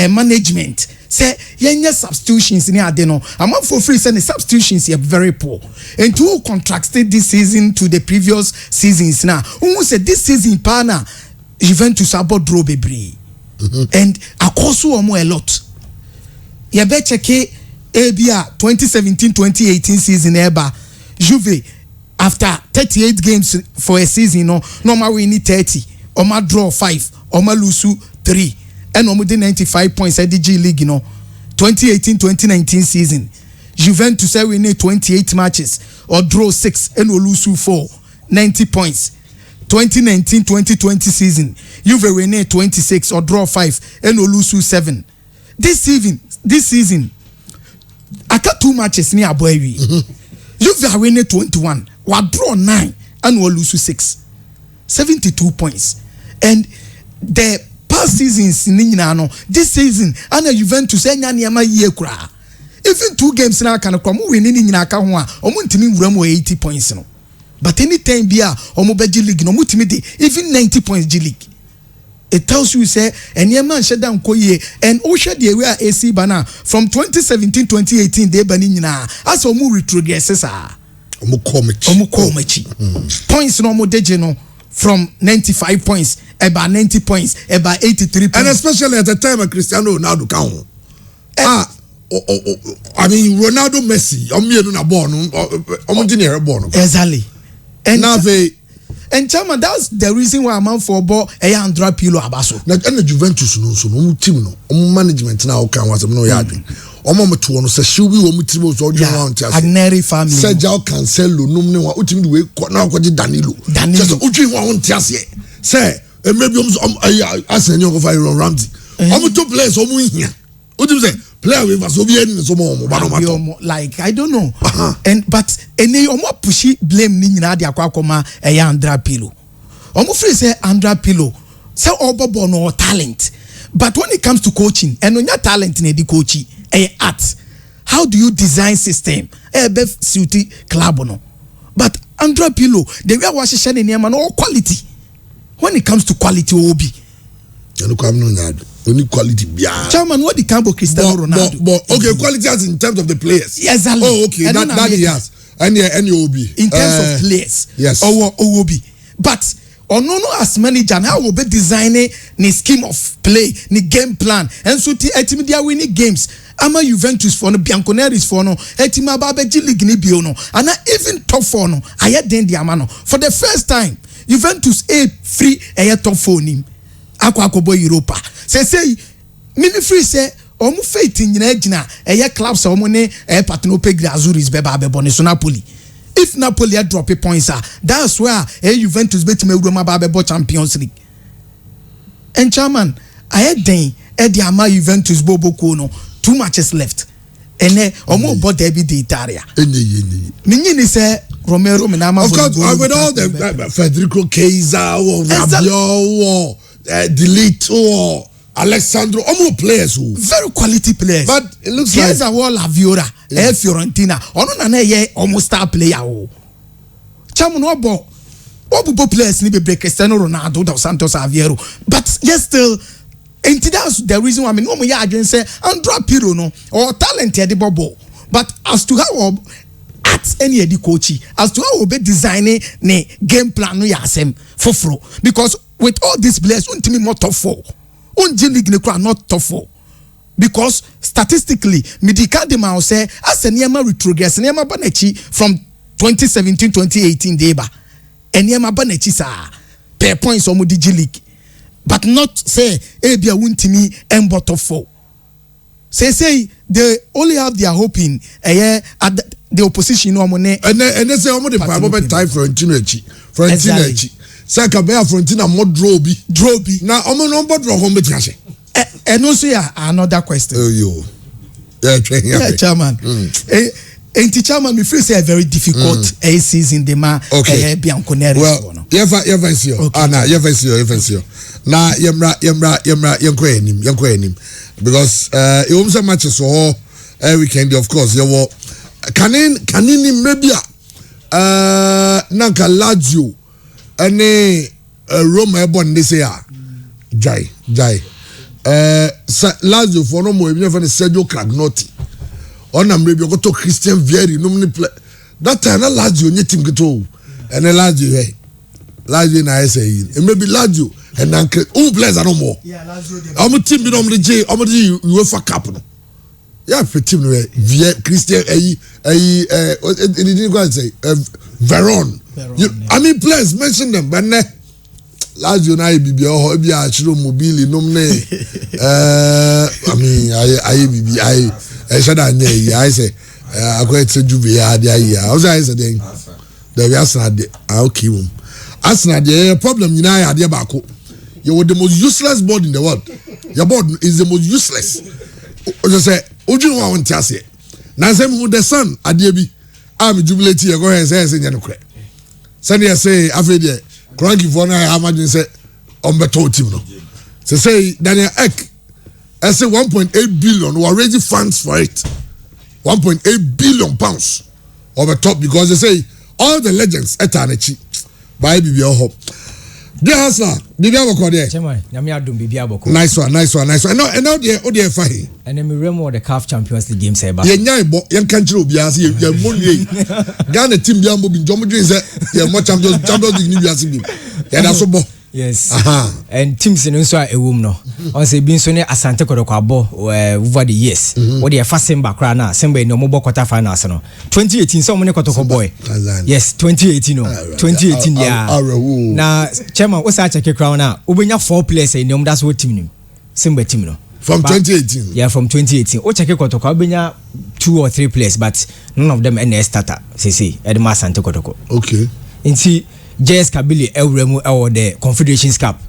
management say yenye substitutions ni ade no among for free say the substitutions are very poor and to contrasted this season to the previous seasons now who say this season pana Juventus about draw bebre and akoso omo a lot ye be check ABA 2017-2018 season eba Juve after 38 games for a season no normal win 30 oma draw 5 oma lose 3 and omo dey 95 points at the G League you know 2018-2019 season Juventus say win 28 matches or draw 6 and lose 4 90 points 2019-2020 season Juve win 26 or draw 5 and lose 7 this season aka 2 matches ni aboywi Juve win 21 wa draw 9 and lose 6 72 points and the past seasons ni nyina no this season ana Juventus enya niama yie kura even 2 games na aka no kwa mo win ni nyina aka ho a omo ntimi wura mo 80 points no but anytime bia omo be G League no mo timi dey even 90 points G League it tells you say eniema nhye dan koye and o hwe the way AC bana from 2017-2018 dey bani nyina as omo retrogress sa omo komachi points no omo deje no from 95 points about 90 points about 83 points and especially at the time of Cristiano Ronaldo count I mean Ronaldo Messi omienu na ball no omo ball no exactly and now and chairman that's the reason why I'm for ball Andrea Pirlo abaso na Juventus no so no team no management na o kan wasem no ya adwen omo meto no se shiwi wo team so odwen wa ntia Agnelli family Sergio Cancelo num ne wa utimi we na kwaje Danilo just odwen wa ntia se say maybe Arsenal go for Ramsey omo to players omo hia utimi say player we so be any so mo ba no matter like I don't know and but any omo pushi blame ni nyina de akwa Andrea Pirlo omo free say Andrea Pirlo say obobo no talent but when it comes to coaching and onya talent na di coaching art how do you design system be suit club no but Andrea Pirlo the way was share ne niam no quality when it comes to quality obi you come no nyad only quality bia chairman what the cambo Cristiano Ronaldo but okay quality as in terms of the players exactly oh okay that yes and obi in terms of players yes obi but no as manager how will be designing the scheme of play the game plan and so team they are winning games ama Juventus for no Bianconeri's for no team about G League ni bio no and even top 4 no aye den di ama no for the first time Juventus free top 4 nim akwa Europa say mini free say omu faith nyina gina clubs omu ne Partenope Azuris beba bebo ne so Napoli if Napoli drop a points that's where Juventus bet me Roma bebo Champions League and chairman den di ama Juventus bobo no 2 matches left and omu bo Derby di Italia ni say Romero Minama of course with all the Federico Chiesa or Rabiot or Delete or Alessandro, almost players who very quality players. But it looks here's like a wall Laviola, Fiorentina. Ono ye almost star player. Chamu no bo. Obu players ni be Cristiano Ronaldo, Dos Santos, Aviero. But yes, still, and that's the reason why I mean, no more again say Andrea Pirlo no or talented the bobo. But as to how at any of the coachy, as to how we be designing ne game plan no yasem fofro because with all these players, untimi more top 4. G League ne not top 4 because statistically, Midika de Mao say as a Niama retrogress, Niama Banechi from 2017-2018 deba, and Niama Banechi sa per points on G League, but not say Abia untimi and top 4. Say they only have their hope in at the opposition no money and they say omo the problem time Frontino Saka be Frontina more drobi na omo no bod ro home betase and also another question yeah chairman enti chairman me feel say a very difficult a season de ma Bianconeri well yefa see you na yefa see you na yemra yenko enim because e won say matches so weekend of course you wo kanini maybe nanka Lazio ene Roma ebon dey say jai Lazio for no more even for Sergio Cragnotti on am maybe go to Christian Vieri no many play that time na Lazio nye team keto and Lazio na say e maybe Lazio and nanka who players are no more am team bi no mo dey UEFA Cup no yeah team no Christian it didn't go and say Veron I mean players mention them but Lazio na bibi o bi a chiro mobile nom ne I mean I bibi I said I say akwete Juve ya dia ya o say then the Arsenal dey okay wom Arsenal dey problem nyina ya dey baako you were the most useless board in the world your board is the most useless o say oju wa won tiase na say mu the sun ade bi am jubilate ye go here say nya no kre say say afede Cranky for now, I imagine say on better team no. Say Daniel Ek, I say 1.8 billion. We are raising funds for it. 1.8 billion pounds over top because they say all the legends etanechi by BBL Hope. Dear Hasna, BBL Boko there. Chema, nyame adum BBL Boko. Nice one. And now the fahi. And then we remo the CAF Champions League game say ba. Ye nyai bo, ye country obi ase ye money. Ghana team bi ambo bi njomo dream say ye mo Champions League ni bi ase bi. Ye da so bo. Yes. And teams in so a wom no. On say bin so ne Asante Kodoko abo over the years. What the first Simba kra na Simba no mo quarter finals no. 2018 so mo ne Kotoko boy. Yes, 2018 no. 2018 yeah. Na chairman o say check kra na obenya 4 players in them that's what team nim. Simba team no. From 2018. Yeah, from 2018. O check Kotoko obenya 2 or 3 players but none of them any starter. Say Edma Asante Kodoko. Okay. Inti JS Kabili Elremu the Confederations Cup.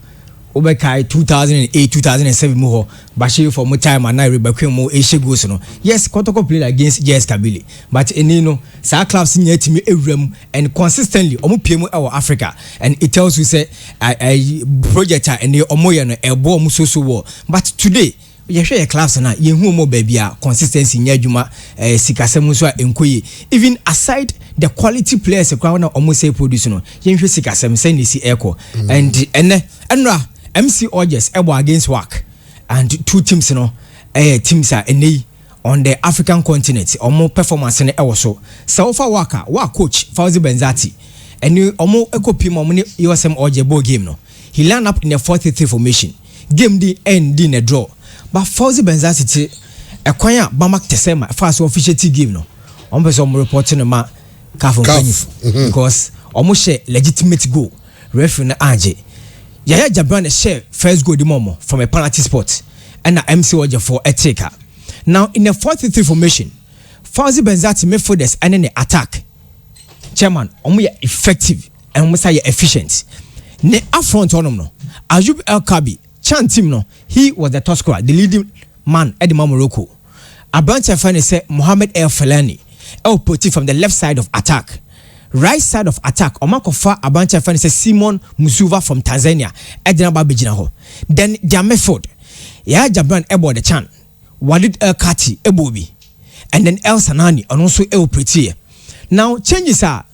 Obekai 2008, 2007 mo Bashir for more time and I rebecca mo Asia goes no. Yes, Kotoko played against JS Kabili. But enino sa clubs near to me Elremu and consistently omo PM our Africa. And it tells you say a project and the omoya no elbo musoso war. But today yehwe your clubs na yehu mo baby a consistency nya adwuma sikasem so enkoye even aside the quality players kwa na almost say produce no yehwe sikasem say ni si echo and enra MC Orges ebo against work and two teams no teams are on the African continent omo performance ne ewo so Saufa Waka wa coach Fauzi Benzati and omo ekopi mo ne USM Orje ball game no he lined up in a 4-3 formation game the end in a draw. But Fauzi Benzati ekwanya Bamak Tesema first official game no on person reporting ma CAF because almost share legitimate goal referee na anje Yaya Jabran share first goal the momo from a penalty spot and na MC Oje for a taker. Now in a 4-3 formation Fauzi Benzati midfielders and in the attack chairman omo effective and omo say efficient ne affront onom no Ayub El Kabi Chan team no, he was the top scorer, the leading man at the Morocco. A bunch of fans say Mohamed El Felani, El Poti from the left side of attack. Right side of attack, Omakofa, a bunch of fans say Simon Musuva from Tanzania, Edna Babijinaho. Then Jameford, Yaya Jabran Ebo the Chan, Walid El Kati, Ebobi, and then El Sanani, and also El Poti. Now, changes are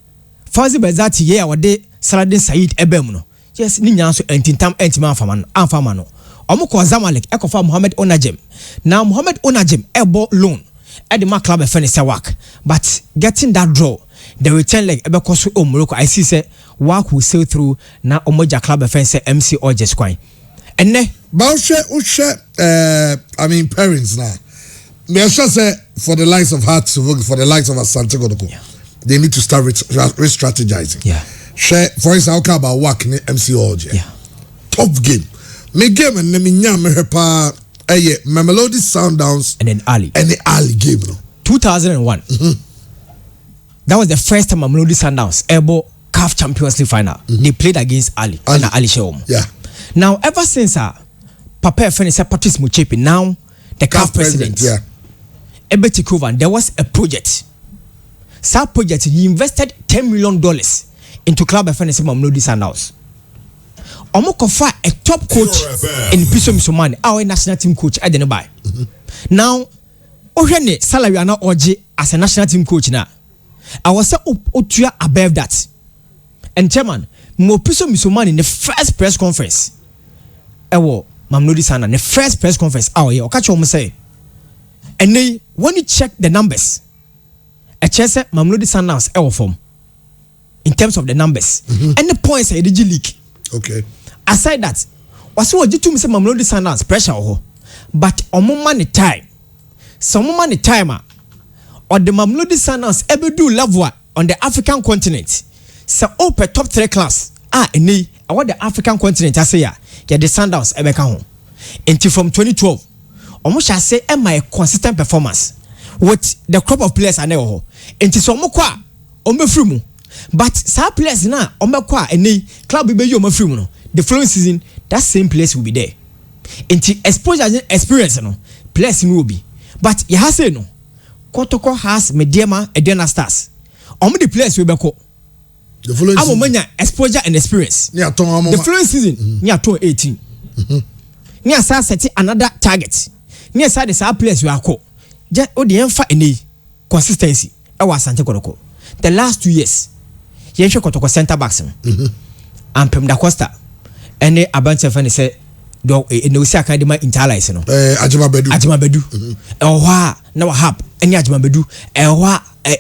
Fauzi Benzati, yeah, what they Saladin Said Ebemuno. Yes, ninya so entintam entima amfama no omo Zamalek ekofa Mohamed Onajem now Mohamed Onajem ebo loan at the club finish work but getting that draw the return leg ebeko so Morocco I see say work will sail through na omoja club fence MC Orges kwan enne ba I mean parents now me sure say for the likes of Hearts for the likes of Asante Kodoko they need to start re-strategizing. Yeah. Share for instance how about work in MC Orje. Yeah. Top game. Me game and me nyam me pa Mamelodi Sundowns and then Ali. And the Ali game no. 2001. That was the first time Mamelodi Sundowns ever CAF Champions League final. They played against Ali. And Ali Sheom. Yeah. Now ever since Papa finished Patrice Motsepe now the CAF president. Yeah. Ebe take over, there was a project Sa project he invested $10 million into club FNS Mamelodi Sundowns. Omo kofa a top coach in Piso Misomani, our national team coach at the nearby. Now, Ohene salary are not OG as a national team coach now. I was Otua above that. And chairman, Mo Piso Misomani in the first press conference. Ewo Mamelodi Sundowns, the first press conference. Or catch what say. And they when you check the numbers, a chance Mamelodi Sundowns ewo form in terms of the numbers and the points at the G League. Okay. Aside that, was what you to me say Mamelodi Sundowns pressure but omo money time. Some money timer or the Mamelodi Sundowns ever do level on the African continent. So open top 3 class. Any I want the African continent I say yeah the Sundowns ever come home. Until from 2012, almost shall say am I consistent performance with the crop of players I know. Until some more qua free but some players now qua any club be you free the following season that same place will be there. Until exposure experience no players will be. But you have say no. Kotoko has Mediema Edena Stars. The players will be called. The following season, exposure and experience. The following season, near 18. Near Sa set another target. Near Sa the players will call. Just the any consistency. I was Sante Kotoko. The last 2 years, Yensho Kotoko center backs and Pem da Costa. And a bunch of friends say, do in the academy internalize no. Ajima Bedu. Now hap any Ajima Bedu.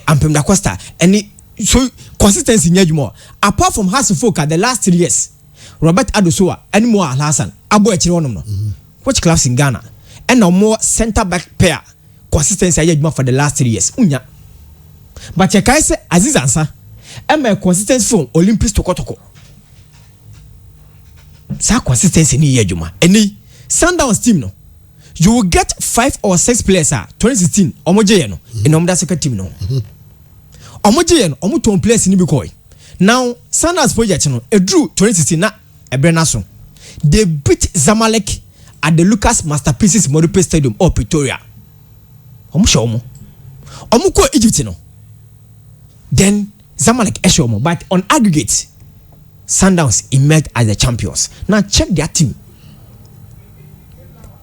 Ampem da Costa. Any so consistency near more. Apart from Hasselfolk the last 3 years, Robert Adosoa and more Hassan Abo Echirono. Which clubs in Ghana and no more center back pair consistency for the last 3 years. Unya. But you can say Aziz answer and my consistency from Olympics to Kotoko. Sa consistency ni yejuma. Any Sundowns team no. You will get 5 or 6 players 2016 omoje no in omda second team no. Omoje no omuton players ni bikoi. Now Sundowns project no e drew 2016 na ebrena so. They beat Zamalek at the Lucas Masterpieces Modipe Stadium or Pretoria. Omo ko Egypt no. Then Zamalek Eshomo, but on aggregate, Sundowns emerged as the champions. Now check their team.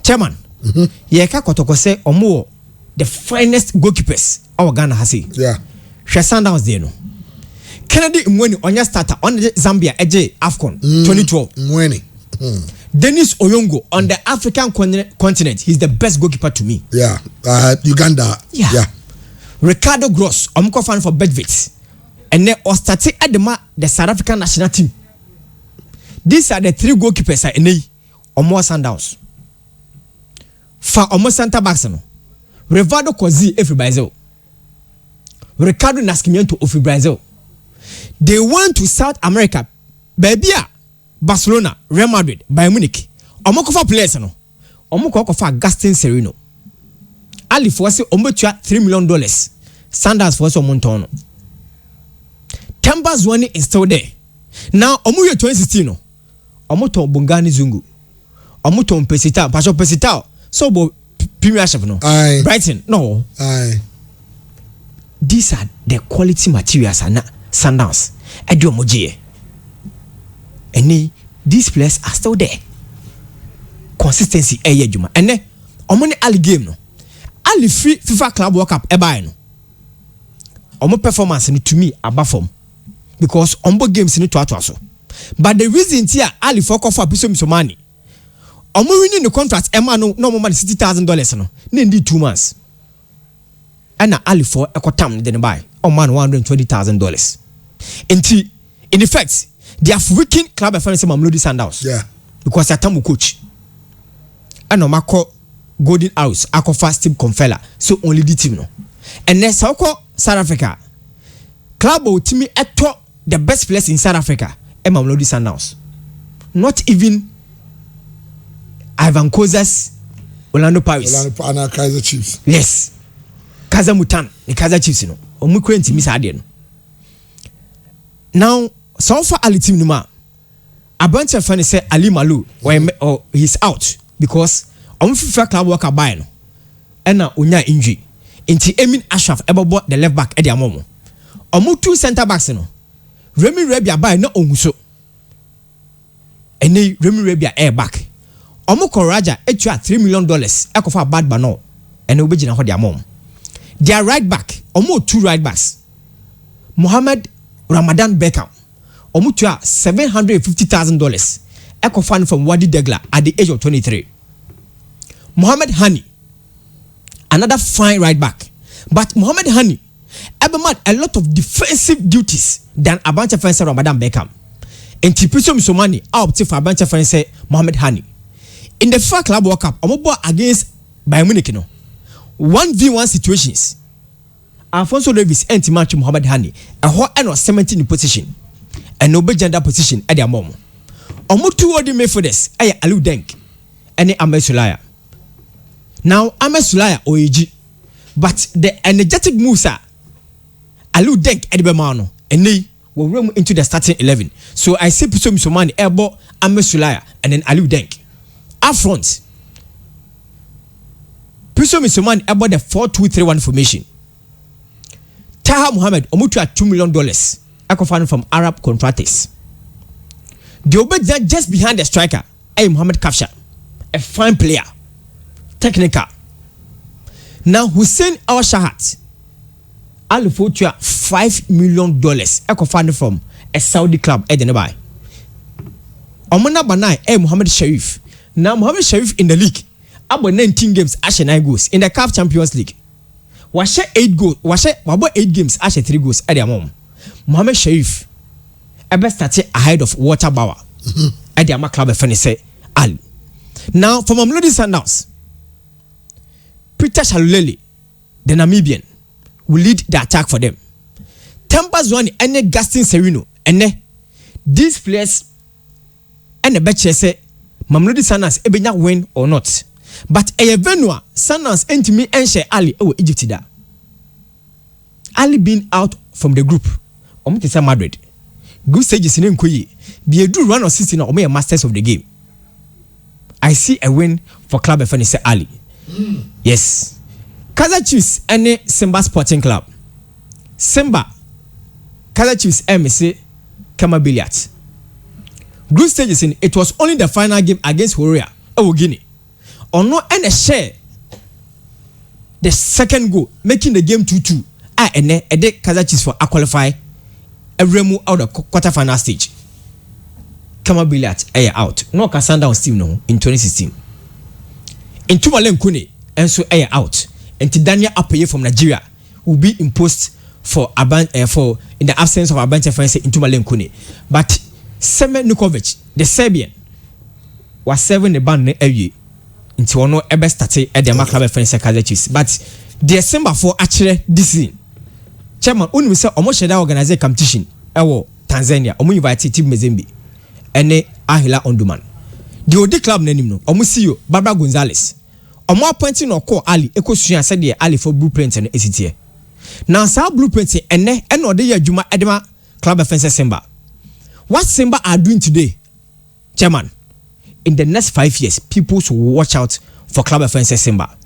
Chairman, Yeka Kotoko say Omo the finest goalkeepers our Ghana has seen. Yeah. She Sundowns there no. Kennedy Mweni Onya starter on the Zambia AJ AFCON 2012. Mweni. Dennis Oyongo on the African continent, he's the best goalkeeper to me. Yeah. Uganda. Yeah. Ricardo Gross, Omko fan for Bedvits. And then Ostati Adema, the South African national team. These are the 3 goalkeepers in Omo Sundowns. For Omo center backs no. Rivaldo Kozi Efi Brazil. Ricardo Nascimento of Brazil. They went to South America. Baby, Barcelona, Real Madrid, Bayern Munich. Omo kofa players no. Omo kofa Gaston Sereno. Ali for say omo tua $3 million. Sundowns for some montono. Kemba Zwane is still there. Now omo year 2016 no. Omo to Bongani Zungu. Omo to Pesita, Pastor Pesita. So bo Premiership no. Aye. Brighton no. Aye. These are the quality materials and Sundowns. Edu omoje. And these players are still there. Consistency juma. And then omo ali game no. Ali free FIFA Club World Cup eba no. Omo performance ni to me above form. Because ombo games ni to so. But the reason here Ali for Piso Misomani. Omo winning the contract ema no more money $60,000 no. Need 2 months. And Ali for ekotam then buy. O man $120,000. In effect, they have weakened club FNC Mamelodi Sundowns. Yeah. Because they're tamu coach. And no mako Golden House, Akofa Steve Confella. So only the team no. And then South Africa. Club will team eto the best place in South Africa. Mamelodi Sundowns. Not even Ivan Kozas, Orlando Pirates. Orlando Kaiser Chiefs. Yes. Kaza Mutan, the Kaiser Chiefs no. Omu kwenti miss ade no. Now, so far Ali team numa. A bunch of fans say Ali Malu or he's out because FIFA Club worker buy no. And now unya injury. Inti Emin Ashraf ever bought the left back Eddie Amomo. ɔmo two centre backs no Remy Rebia buy na onguso ene Remy Rebia air back ɔmo Koraja etua $3 million ekofa bad bano ene obegina ho dia mom their right back ɔmo two right backs Mohamed Ramadan Beckham ɔmo tua $750,000 ekofa from Wadi Degla at the age of 23. Mohamed Hani, another fine right back, but Mohamed Hani ever had a lot of defensive duties than Abancha Fencer Ramadan Beckham. And Tipiso Misomani out for Abancha Fencer Mohamed Hani. In the FA Club World Cup, Omobo against Bayern Munich, 1v1 situations. Alfonso Davies anti-match Mohamed Hani, a whole end was 17 in position, and no gender position at their mom. Omo two odi midfielders, Aliou Denk, and Ahmed Sulaya. Now Ahmed Sulaya OAG, but the energetic moves are Aliou Denk Edibemano, and they will roam into the starting 11. So I say Piso Misomani, Elbo, Ahmed Sulaya, and then Aliou Denk. Up front, Piso Misomani about the 4-2-3-1 formation. Taha Muhammad Omutu at $2 million, acquired from Arab contractors. The Obed just behind the striker, Mohamed Kafsha, a fine player, technical. Now Hussein Al Shahat, Alifotua $5 million, acquired from a Saudi club at the nearby. Omana Banai, Mohamed Sharif. Now Mohamed Sharif in the league, about 19 games, Ashe 9 goals in the CAF Champions League. Washe 8 goals, about 8 games, Ashe 3 goals at their mom. Mohamed Sharif. Ebe started ahead of Water Bauer. At the Ama Club of say Ali. Now from Mamelodi Sundowns, Peter Shaluleli, the Namibian, will lead the attack for them. Tampa Zwane and Gaston Serino and these players and the betche say Mamelodi Sundowns ebenya win or not. But Evenua Sundowns entimi enche Ali Egypt da. Ali being out from the group. Omutisa Madrid. Good stages in Nkoyi. Be a do run or 16 or a masters of the game. I see a win for Club FNC Ali. Yes. Kaizer Chiefs and Simba Sporting Club. Simba. Kaizer Chiefs MSC Kama Billiards. Group stages in it was only the final game against Horia Guinea. Or no and a share the second goal, making the game 2-2. And a day Kaizer Chiefs for a qualify. Remu out of quarter-final stage. Kama Billiards out. No Sundowns team no in 2016. In Tumalen Kune and so out. And Daniel Apeye from Nigeria will be imposed for in the absence of Abante Fense in Tumalen Kune. But Semen Nukovic, the Serbian, was serving the band every into one ever started at the Maccabi Fense Kaizer Chiefs. But the December for actually this season. Chairman, when we say almost share organize a competition, Tanzania, invite Team Mezembe, and Ahila Onduman. The OD club name no, Omusio, Barbara Gonzalez. More pointing or call Ali, Eco Suyan said the Ali for blueprints and ACTA. Now, Sa blueprints and or the year Juma Edema Club of Fence Simba. What Simba are doing today, Chairman? In the next 5 years, people should watch out for Club of Fence Simba.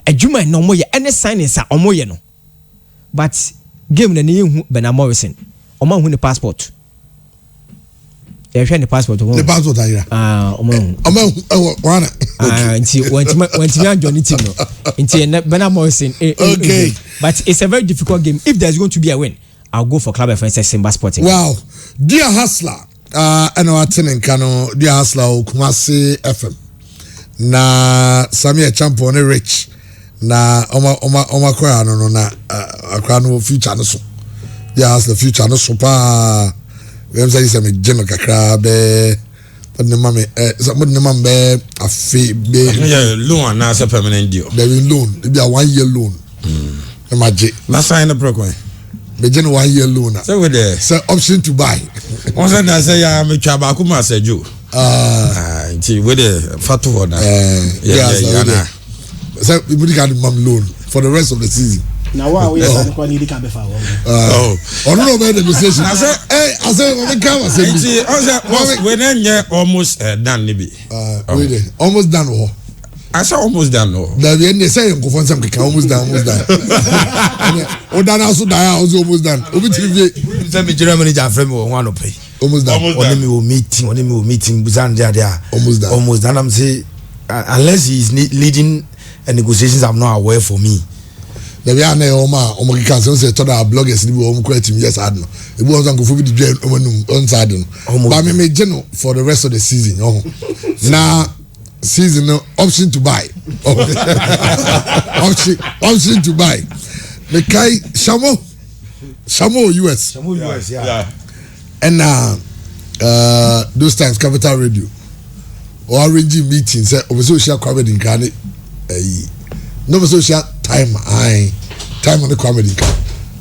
A Juma no more, any signings are omoye no. But game the name Bernard Morrison. Oman who the passport. They share the passport. The passport are here. Oman. One. When Johnny Tino. Into Bernard Morrison. Okay. But it's a very difficult game. If there's going to be a win, I'll go for Club of Fence Simba Sporting. Wow. Dear Hustler, I know attending Kano, dear Hustler, Kumasi FM. Na Samia Champion Rich. Na oma kwa no na akwa no future no so yes the future no so pa we say me general kakra be but ne mame some ne mam be afi be yeah loan na as a permanent deal there is loan it be a 1 year loan imagine na sign the program be general 1 year loan so we there so option to buy once na say ya me twa ba kuma sajo nti we there fatu ho na yeah so we got mom loan for the rest of the season. Now wow, we are going to come before. I don't know about the decision. I said, when you're almost done, maybe. Almost done. I said almost done no. The end they say you go find some almost done. O done also die almost done. Obi TV. Tell me general manager friend me one no pay. Almost done. Only me meeting Busan there. Almost done. I'm say unless he is leading negotiations, I'm not aware for me. The way I know Oma Kika say to the bloggers ni we create yes I don't know. E bo on go for the join on side no. But me general for the rest of the season. Now season option to buy. option to buy. The Kai Shamo US. Shamo US, yeah. And those times Capital Radio or arranging meetings say social comedy can no social time on the comedy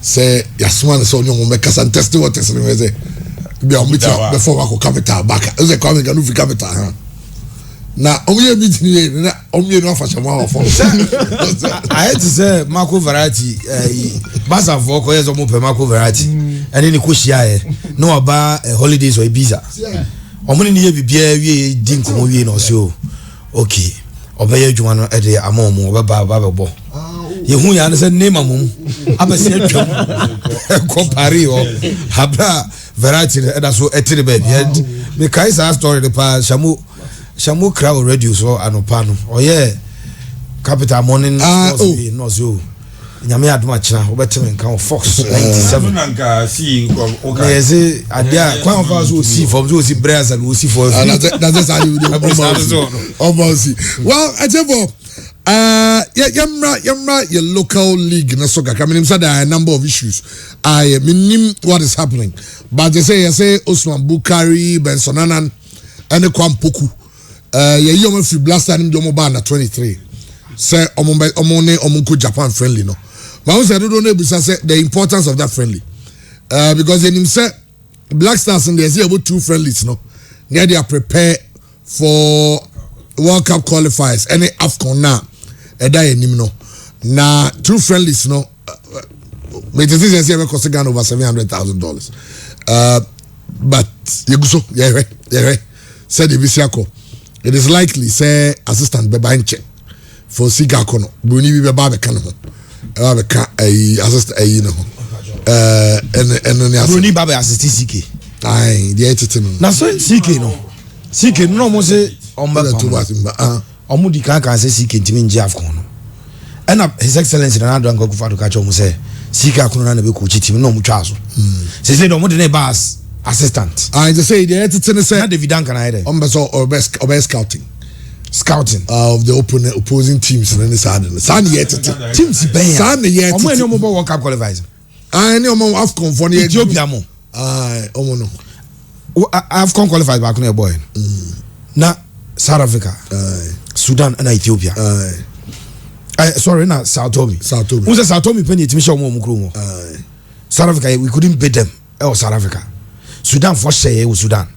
say yasman so no make us and test what is say be on meet before we go Capital back say comedy can do Capital na omo meeting here na omo no fashion one of I had to say Marco Variety Basa for ko yeso mo pe Marco Variety and ni ko hia e no aba holidays or Ibiza omo ni ye bibia wie di nkomo wie no so okay obeye adwuma no e de amomo obeba bo ye hu ya no say name amom abasi atwam ko pari o habra Variety e da so etire ba bia me kai sa story de pa Shamu crowd radio so anopano oye Capital Morning no so nyame adoma kira obeteme kan Fox 97 nanka see yes adia kwa fa so see from so see brass and see for that's how you do almost well ajebo yamra your local league na soccer coming said there are a number of issues I mean what is happening but they say Osman Bukari Benson Anan and Kwampoku ye yom fi blaster nim do mo ba na 23 say omo Japan friendly no but we say do no be say the importance of that friendly because him say Black Stars and they say about two friendlies no they are prepared for World Cup qualifiers any AFCON na eda enim no na two friendlies no me just say we cost Ghana over $700,000 but yeguso yeah said Ibisiako it is likely say assistant beba nche for Siga Kono Bruni be baba kan ho baba ka assistant no and Bruni baba assist CK ai the etete no na so CK no mo say omba omo di kan say CK ntimi nje afkon no and his excellency na ado anko kufa do ka cho mo say CK Kono na be coach team no mo twa so say no mo de na bas assistant I just say the etete say David Duncan I there or best scouting of the opposing teams in this side san etete teams ben san etete omo eni omo bo World Cup qualifiers I know omo AFCON for Ethiopia mo omo no AFCON qualifiers back no boy na South Africa Sudan and Ethiopia sorry na Sao Tome who say Sao Tome penny team show omo kro mo South Africa we couldn't beat them South Africa Sudan for share with Sudan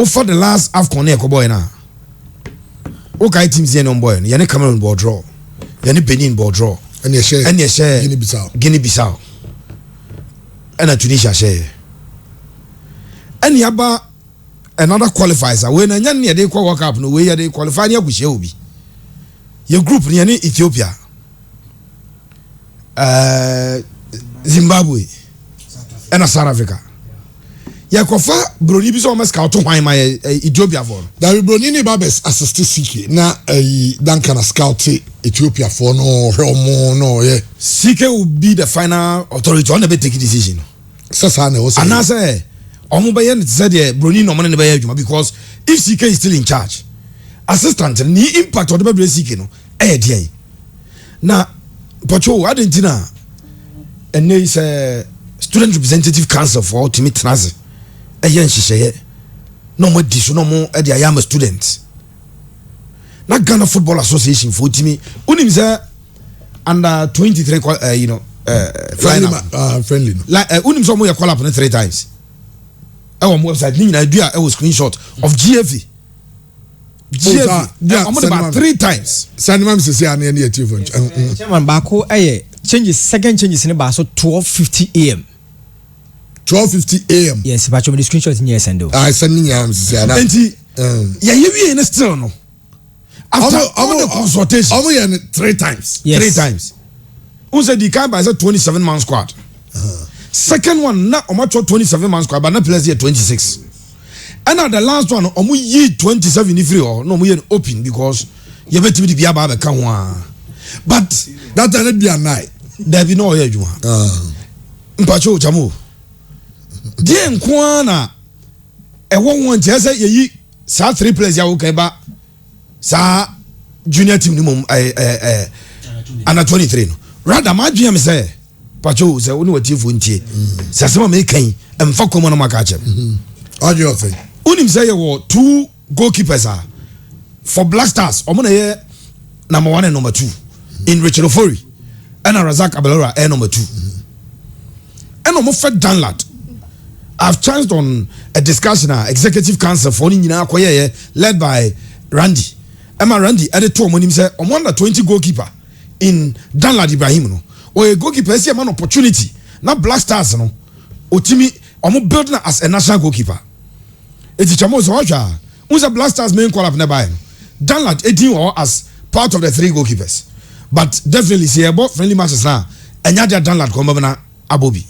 for the last AFCON e ko boy na okay teams here on boy yani Cameroon ball draw yani Benin ball draw and you share Guinea Bissau and Tunisia share and yaba another qualifiers when anya ne dey kwa World Cup no we dey qualify ne aguhye obi your group ne yani Ethiopia Zimbabwe and South Africa yakofa broni bi so ma scout hwan ma Ethiopia for that broni ni babes assist CK na Duncan scout Ethiopia for no no yeah CK will be the final authority on the take decision sasa na o say and say omo be yen say the broni no money be adwuma because if CK is still in charge assistant ni impact on the be CK no dey na pacho adentina and is student representative council for ultimate transit yen hihye no mo di so no mo e dey am student na Ghana Football Association for ultimate unim say under 23 friendly no like unim so mo ya call up 3 times our website ni na do a screenshot of GFA I'm about 3 times Sanimam say an any TV chairman bako changes second changes in about so 12:50 AM 12:50 AM yes but you the screenshot in yes and do I sending am say enti ya yewie na still no after all the consultation almost yeah, 3 times. Yes. 3 times who said the kind by 27 man squad second one na omacho 27 man squad but na players here 26 and the last one omu yi 27 if free or no omu ye open because you bet me the bia ba ka ho but that time be a night there be no here juma mpacho chamo die nko na ewo won je say yi sa 3 players ya wo kan ba sa junior team ni mum under 23 no rather ma dwen me say pacho say woni watifo ntie say sama me kan emfa komo na maka chem all your thing unim say you 2 goalkeepers are for Black Stars omo na ye number 1 and number 2 in Richard Ofori and Razak Abelora number 2 and omo fed Danlad. I've chanced on a discussion executive council for nyina akoye led by Randy Emma Randy at the two when him say on under 20 goalkeeper in Danlad Ibrahim no or a goalkeeper see an opportunity na Black Stars no otimi omo build na as a national goalkeeper eti chamo so wacha unsa Black Stars main call up na buy Danlad edin or as part of the 3 goalkeepers but definitely see about friendly matches na enya dia Danlad ko mbana abobi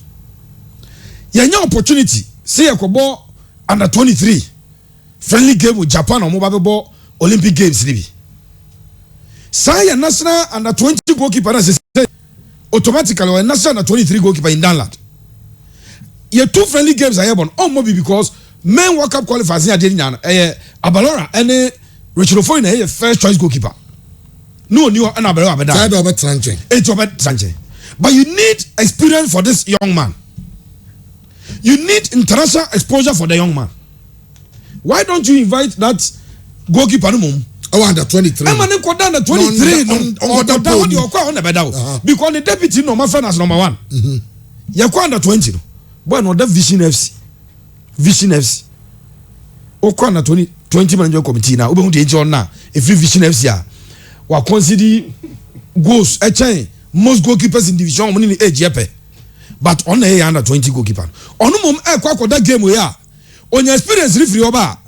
yenya opportunity say yakobo under 23 friendly game with Japan or mobile Olympic Games libi say national under 20 goalkeeper na say automatically or national under 23 goalkeeper in Danlad ye 2 friendly games are born on mobi because men World Cup qualifiers here dey nyana Abalora and Richard Ofori na first choice goalkeeper no new and Abalora be that over Tranche it's over Tranche but you need experience for this young man. You need international exposure for the young man. Why don't you invite that goalkeeper no mum? Oh, under 23. I'm an equal under 23. Because the deputy no my friend as number 1. You're under 20. But no that Vision FC. Vision FC. Oko under 20 manager committee now. Ube hunti eji na. If Vision FC ya. Wa consider goals. Most goalkeepers in division money age yepe. But on a under 20 goalkeeper. On mum that game we are. On your experience referee oba.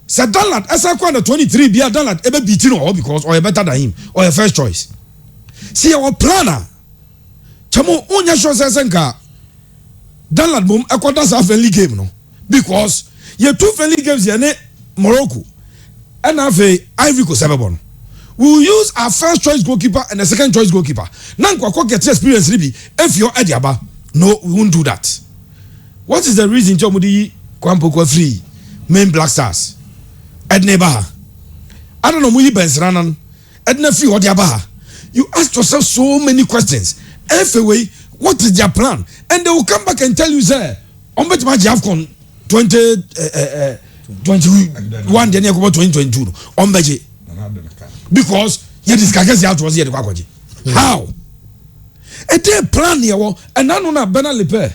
Say Danlad as under 23 be a Danlad ebe beating or because or better than him or your first choice. See our planner. Chamo onya show senka. Danlad mum that's a friendly game no. Because you 2 friendly games here Morocco and have a Ivory Coast Sebebon. We will use our first choice goalkeeper and the second choice goalkeeper. Nankwa get experience ribi if you're Ediaba. No, we won't do that. What is the reason Chomudi Kwampoko free main Black Stars? Ednebaha. I don't know Muyi Bensranan. Edna free Odiabaha. You ask yourself so many questions. FAA, what is their plan? And they will come back and tell you, sir, on bet match Afcon 2021 then 2022 on budget. Because you discuss out was here how a day plan here and I know na Benalipe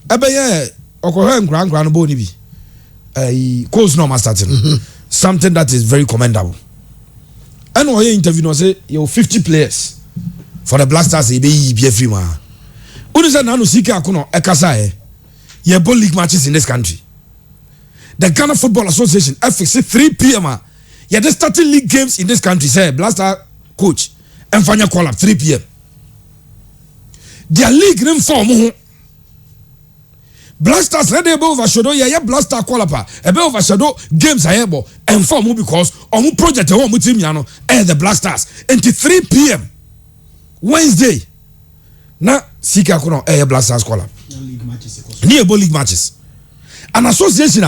Ebeye Okohem Grand Boni bi course normal starting something that is very commendable. And we interview no say you 50 players for the Black Stars be free man. Unu say na no sika akono ekasa ye ball league matches in this country. The Ghana Football Association FX 3 p.m. Yeah, they starting league games in this country. Say Black Star coach and final call up 3 p.m. Their league name form. Black Stars ready overshadow. Yeah, Black Star call up. Overshadow games I able and form because on project team the Black Stars until 3 p.m. Wednesday. Na sika kono Black Stars call up. Near league matches. An association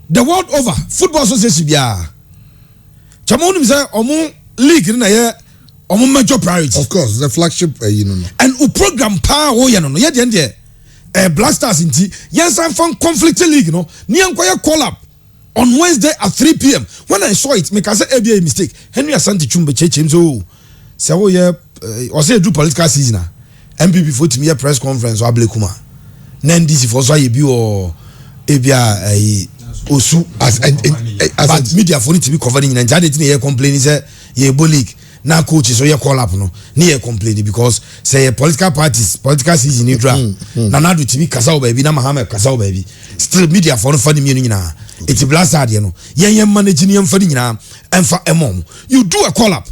the world over football association biya. Chamonu say omo league na ye omo major priority. Of course, the flagship and u program power wo ye no ye de Black Stars inti yes I'm from conflicting league no ni enkoye call up on Wednesday at 3 p.m. when I saw it make I say a mistake Henry Asante Chumbe chechim so wo ye o say do political season MPP for me press conference or Ablekuma na NDC for so ye bi or ebia osu as but media for it to be covering in Nigeria they complaining say ye league na coach so ye call up no ni ye complaining because say political parties political season neutral na na do to be kasao baby na Mahama kasao baby still media for no funny me nyina It's a blast idea no. Yen managing yem for nyina emfa emom. You do a call up.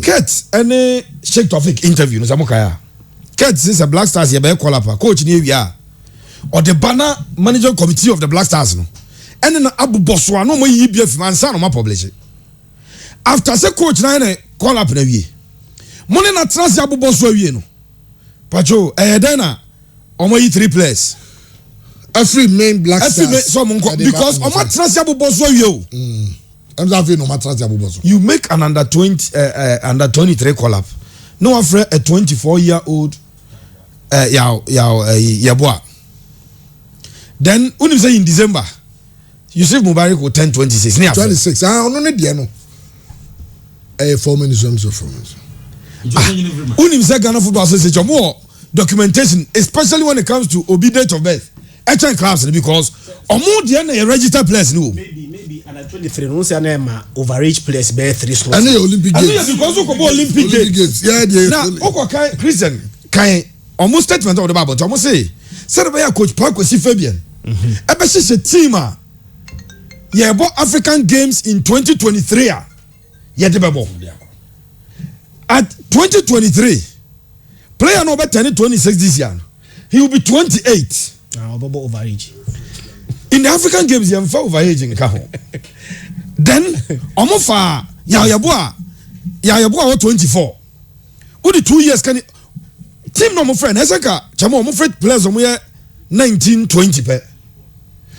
Kurt any Sheikh Tofik interview no samokaya. Kurt says a Black Stars ye be call up coach ni ewia. Or the banner manager committee of the Black Stars no. And then Abu Boswa no mo yi bia fi ansa no ma publish. After say coach na call up na wie. Money na trans Abu Boswa wie no. Pacho then na omo yi 3 players. Every main Black Stars. So because omo trans Abu Boswa wie o. I'm saying no matter Abu Boswa. You make an under 23 call up. No after a 24-year-old Yabua. Then when you say in December Yusuf Mubarak will 10-26. 26. I don't need the no. 4 minutes of When you say Ghana Football Association more documentation, especially when it comes to obedient of birth. HN clubs because omo dia na register players no. Maybe under 23 no say na ma overage players be 3 slots. And the Olympic Games. And because we go Olympic Games. Yeah, now oko kai Christian kai almost statement of the Bible. Omo say the coach Park Kwesi Fabian. Ebe she team a ye bo African Games in 2023 a ye de bebo. At 2023 player no be 26 this year. He will be 28. Overage. In the African Games, you have overage in the Then, Omofa, Yayabua 24. Only 2 years can team no more friend. Esaka, Chamo, more friend players on 19-20 pe.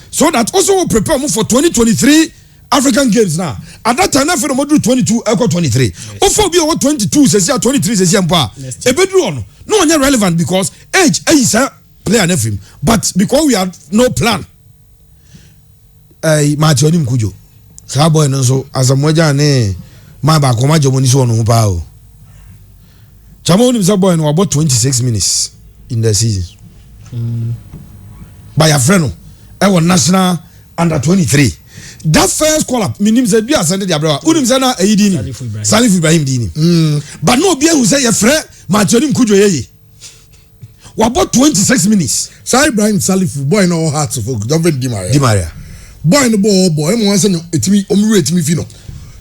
So that also will prepare more for 2023 African Games now. At that time, after the module 22, equal 23. Ofo be over 22, says 23, says Yampa. A bedroom, no one relevant because age is player nephew, but because we have no plan. Matthew Kujo, Sabo and so as a moja ne, my back, my job on his own pao. Chamon is a boy in about 26 minutes in the season. By a friend, I was national under 23. That first call up, meaning that be ascended the abroad. Udimzana Aidini, Salif Ibrahim Dini. But no beer who say a friend, Matthew Kujo ye. What about 26 minutes? Say Ibrahim Salif, boy no hearts of folk, don't Di Maria. Boy no boy, I'm once and it me rate me fino.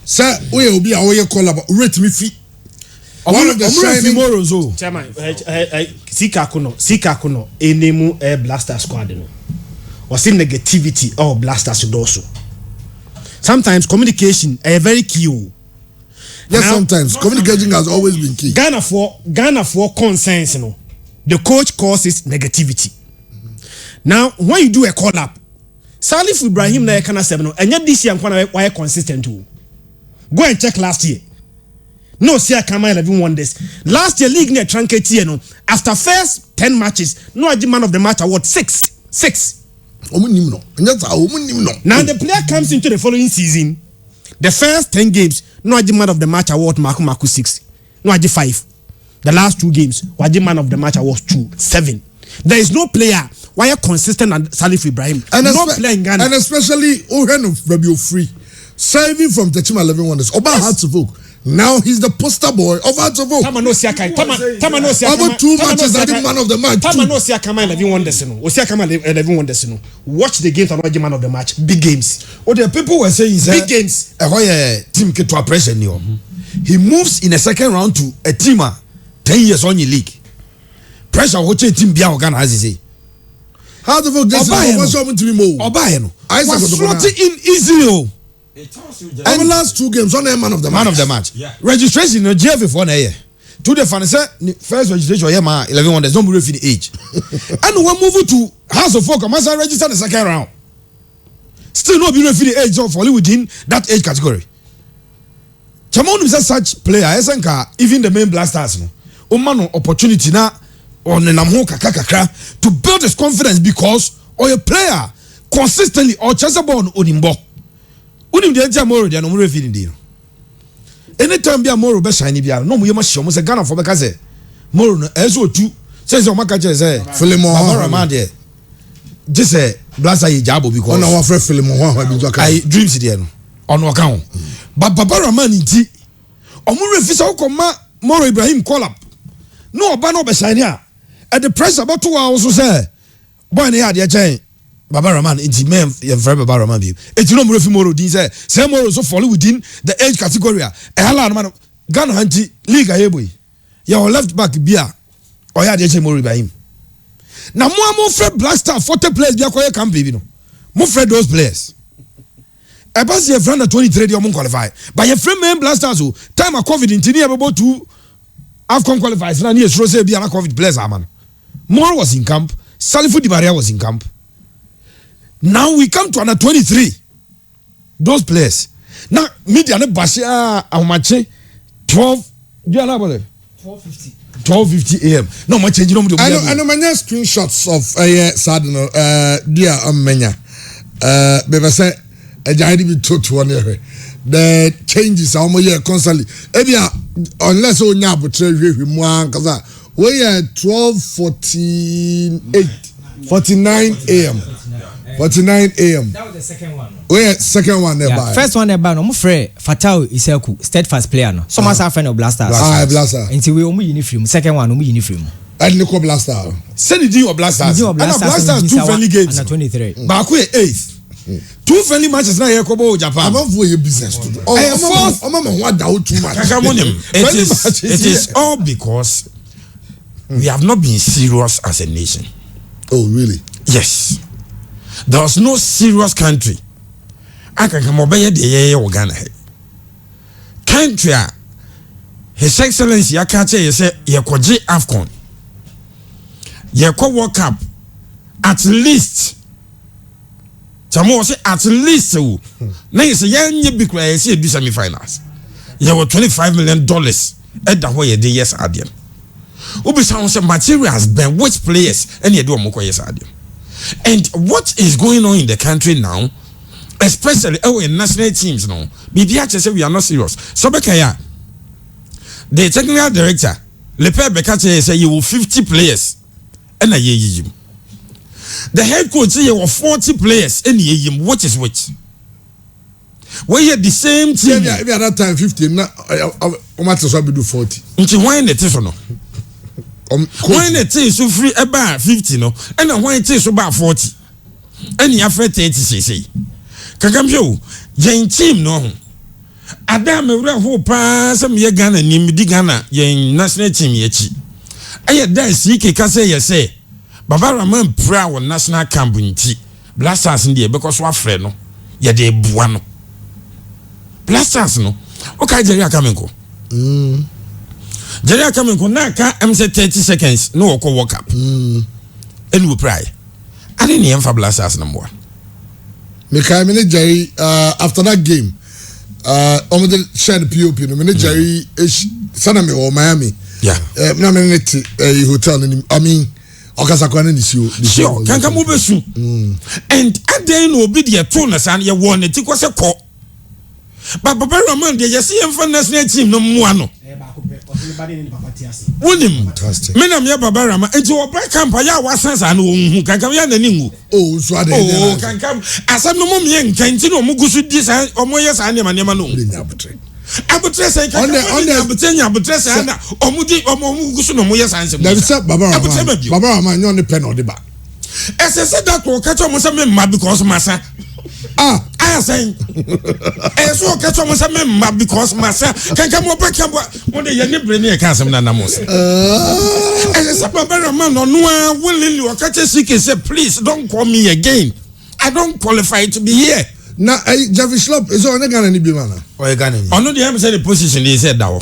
Sir, we will be our call about rate me fee. One of the shining morals. Oh, Chairman, Sika Kuno, a name a blaster squad. Was in negativity or blasters also. Sometimes communication a very key. Yes, sometimes communication has always been key. Ghana for consensus, no. The coach causes negativity. Now, when you do a call up, Salif Ibrahim na kana 7 and yet this year why consistent too. Go and check last year. No, see I come 11 wonders. Last year league near Tranketi no. After first 10 matches, no man of the match award 6. Now the player comes into the following season. The first 10 games, no man of the match award Maku 6. No 5. The last 2 games, Waji man of the match was 7. There is no player why are consistent and Salif Ibrahim. And no player in Ghana. And especially Ohen of Rabio Free. Serving from Techima 11 Wonders. Oba Hearts of Oak. Now he's the poster boy of Hearts of Oak. Tamano Siakai. Over 2 matches, I think man of the match. Tamano Siakama 11 Wonders. Osiakama 11 Wonders. Watch the games and Waji man of the match. Big games. What the people were saying is big games. Team get to a pressure. He moves in a second round to a team 10 years on your league. Pressure what team Bia Ghana has say. How the fuck this is to be more? Obayeno. I was slotted in easily. And the last 2 games on the man of the match. Yeah. Registration no GF for na year. To the fan say first registration here ma 11 wonders don't move in age. And we move to House of Folk must register the second round. Still no be referee age of only within that age category. Chamon is such player esenka even the main blasters no. Omano opportunity na on the namho kakakakra to build his confidence because or a player consistently or chessabon onimbo. Unim de ntia Moro de no mure feeling dey. Anytime bia Moro be shine bia no mo yema hye mo se Ghana for be ka se Moro no ezo otu say o maka che say Philemon Abarama de just blasa ye jabo because on our friend Philemon bi zo ka I dreams dey no on waka ho but Abarama nti o mo refisa o koma Moro Ibrahim call up no oba no be shine a at the press about 2 hours say boy na ya de chen Baba Rahman enti men ye frɛ Baba Rahman bi enti no mrefi moro din say moro so fall within the age category a hala no man Ghana anti league ayeboy your left back bia oya de che moro Ibrahim na mo frɛ Black Star 40 players bia koye camp bi no mo frɛ those players e pass ye frɛ na 23 de mo qualify but ye frɛ men Black Stars o time of COVID enti ne ebo to AFCON qualifiers na ne sure say bia na COVID players aman Moore was in camp Salifu Di Maria was in camp. Now we come to under 23. Those players. Now media ne bashia ahomache 12 do you know 12:50 a.m. No much change no I know many screenshots of Sadino dear Menya beba say ejahidi bi to one here. The changes are more constantly. Ebia unless onya abotre hwehwe mu ankaza we are 49 a.m. 49 a.m. That was the second one. We are second one there. Yeah, first one there, no mo frɛ Fatau Iseku, steadfast player no. So much friend of Blasters. Blaster. Until we omu uniform. Second one omu uniform. And Nico Blaster. Send the of Blasters. Blasters 2 friendly games. Under 23. Baku 8th. 2 friendly matches na here kobo Japan. I'm for your business to do. Oh, what doubt too much. It is all because we have not been serious as a nation. Oh, really? Yes. There was no serious country. I can come over here the Ghana. Country, His Excellency, I can't say, Yakoji AFCON. Yako World Cup. At least. Chamo say at least. Now you say, yeah, big way, see, do semi-finals. You were $25 million at the way the yes, Adium. Ubi sounds materials, but which players, and you do a moko yes, Adium. And what is going on in the country now, especially in national teams now, BBH say we are not serious. So Bekaya, the technical director, Lepe Bekache say you will 50 players and a year. The head coach say you will 40 players and year, which is which. We had the same team. Yeah, at that time 50. Now, I might as well do 40. Until when the team no. When it is so free about 50 no, and when it is about 40, and you have 30 cc. Kakamjo, Jane team no. Adam who pass some ye Ghana, Nimdi Ghana, Yen national team yechi. I had that CK Kase say, Baba Rahman proud national camp in tea. Blasters in the because what friend no, ya de buano. Blasters no, okay, Jerry Kamenko. Jerry coming konaka say 30 seconds no walk up. And we pray. I didn't even for Blasters number 1. Me Jerry after that game the share the POP no me Jerry sana me or Miami. Yeah. Na me hotel I mean Okasakwa ni sio. Sure, can come over soon. And at the end will be the tonus and you won it was a call. But Baba Rahman dey see him for national team no mo no. Wonim. Me na me Baba Rahman enti wo break camp ya wasansa na ohun kankan ya nani ngu. Oh so ade. Oh kankan asam no mo me nkanti no mo gusu di sa omo yes ane ma no. Abutre say kankan abutre say na omo gusu no mo yes ane. There is Baba Rahman you on the pen or the back. Ese say that ko catch mo say me mad because masa. I say, so catch on some member because myself can come up when they are bringing a castle. Nanamos. And it's a Baba man or no one will you catch a sick and say, please don't call me again. I don't qualify to be here. Now, Javis Slop is on a gun and be manner. Or a gun. I know the embassy position they said now.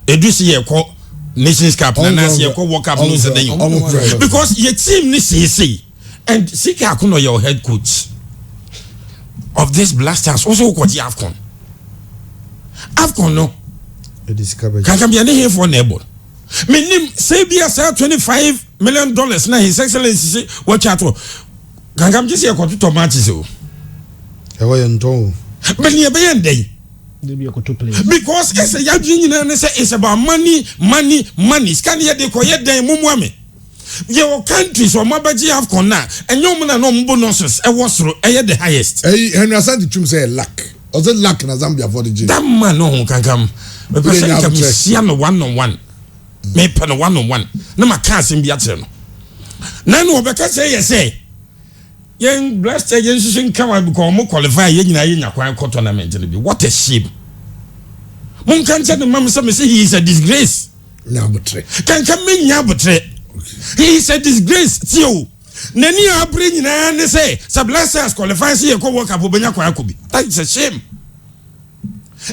They do see a call Nations Cup and I see a call walk up because your team needs to see and seek Akuno your head coach. Of these Blasters also got the AFCON. AFCON no. Can come here for neighbor. Minim say be a $25 million now His Excellency say watch out. Can come just here to tomatoes. But near be end day. Because it's a yajin say it's about money. Scan here they call it day mumwame. Your countries or Mabaji AFCON now, and your man no bonuses. I was through the highest. Henry Asante Chum say luck. Or the luck in Zambia for the G. That man no can come. Because I can see on 1-on-1. Me pen 1-on-1. No, my can't be at him. None of the say, yen blaster yen shishin kawa because mo qualify yen nyina yen yakwan ko tournament no bi. What a shame. Mon kan tell the mama say he is a disgrace. Nyabotre. Can me nyabotre. He is a disgrace. Tio. Nani abri nyina ne say blasters qualify say e ko work up obenya kwa akobi. That is a shame.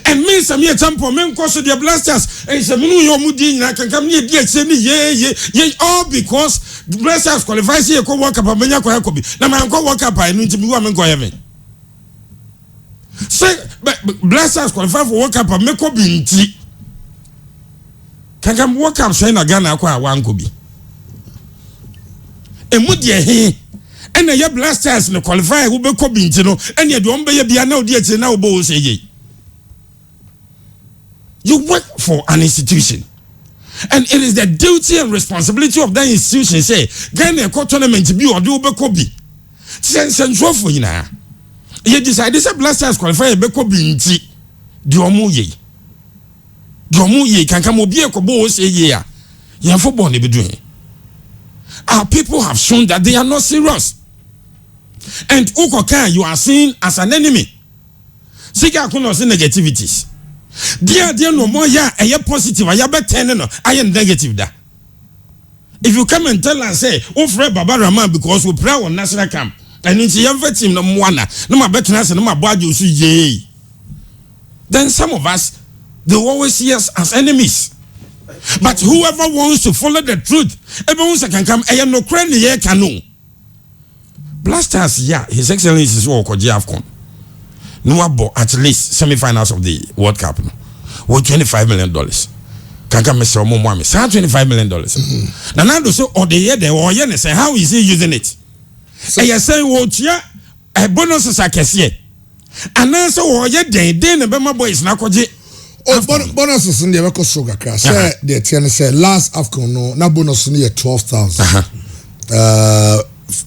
And me some year tempo men cause the blasters and some new your mudi na can come near ye all because blasters qualify say ko work up obenya kwa akobi. Na man ko work up I no ntimi wa men ko heaven. Say blasters qualify for work up me ko bi nti. Can come work up say na Ghana kwa wan ko bi. Emu de he and the blasters no qualify who be ko bi nti no and ye do be bia na odi ati na obo say ye. You work for an institution, and it is the duty and responsibility of that institution. Say, Ghana a tournament be or do be kobi. Sense for you now. You decide this blasters qualify a beko binti. Diomuye. Diomuye can come obi a kobo say yeah. You have football be doing. Our people have shown that they are not serious. And Ukoka, you are seen as an enemy. Sika kuno see negativities. Dear no more ya positive ya better no I am negative da. If you come and tell us say Fred Baba Rahman because we pray on national camp and it's your team no mwana no ma better no ma boajo su ye, then some of us they always see us as enemies. But whoever wants to follow the truth everyone can come I am no crane ye canoe blasters yeah his excellency is what AFCON. No abo at least semi-finals of the World Cup. No, worth $25 million. Can come Mr. Omwami. $25 million. Now so or the year they or say how is he using it? And you say what ya a bonus is a cashier. And then so or ye day the Bema boys na koje. Oh, bonus is in the American sugar crash. Say the ten say last AFCON no na bonus near 12,000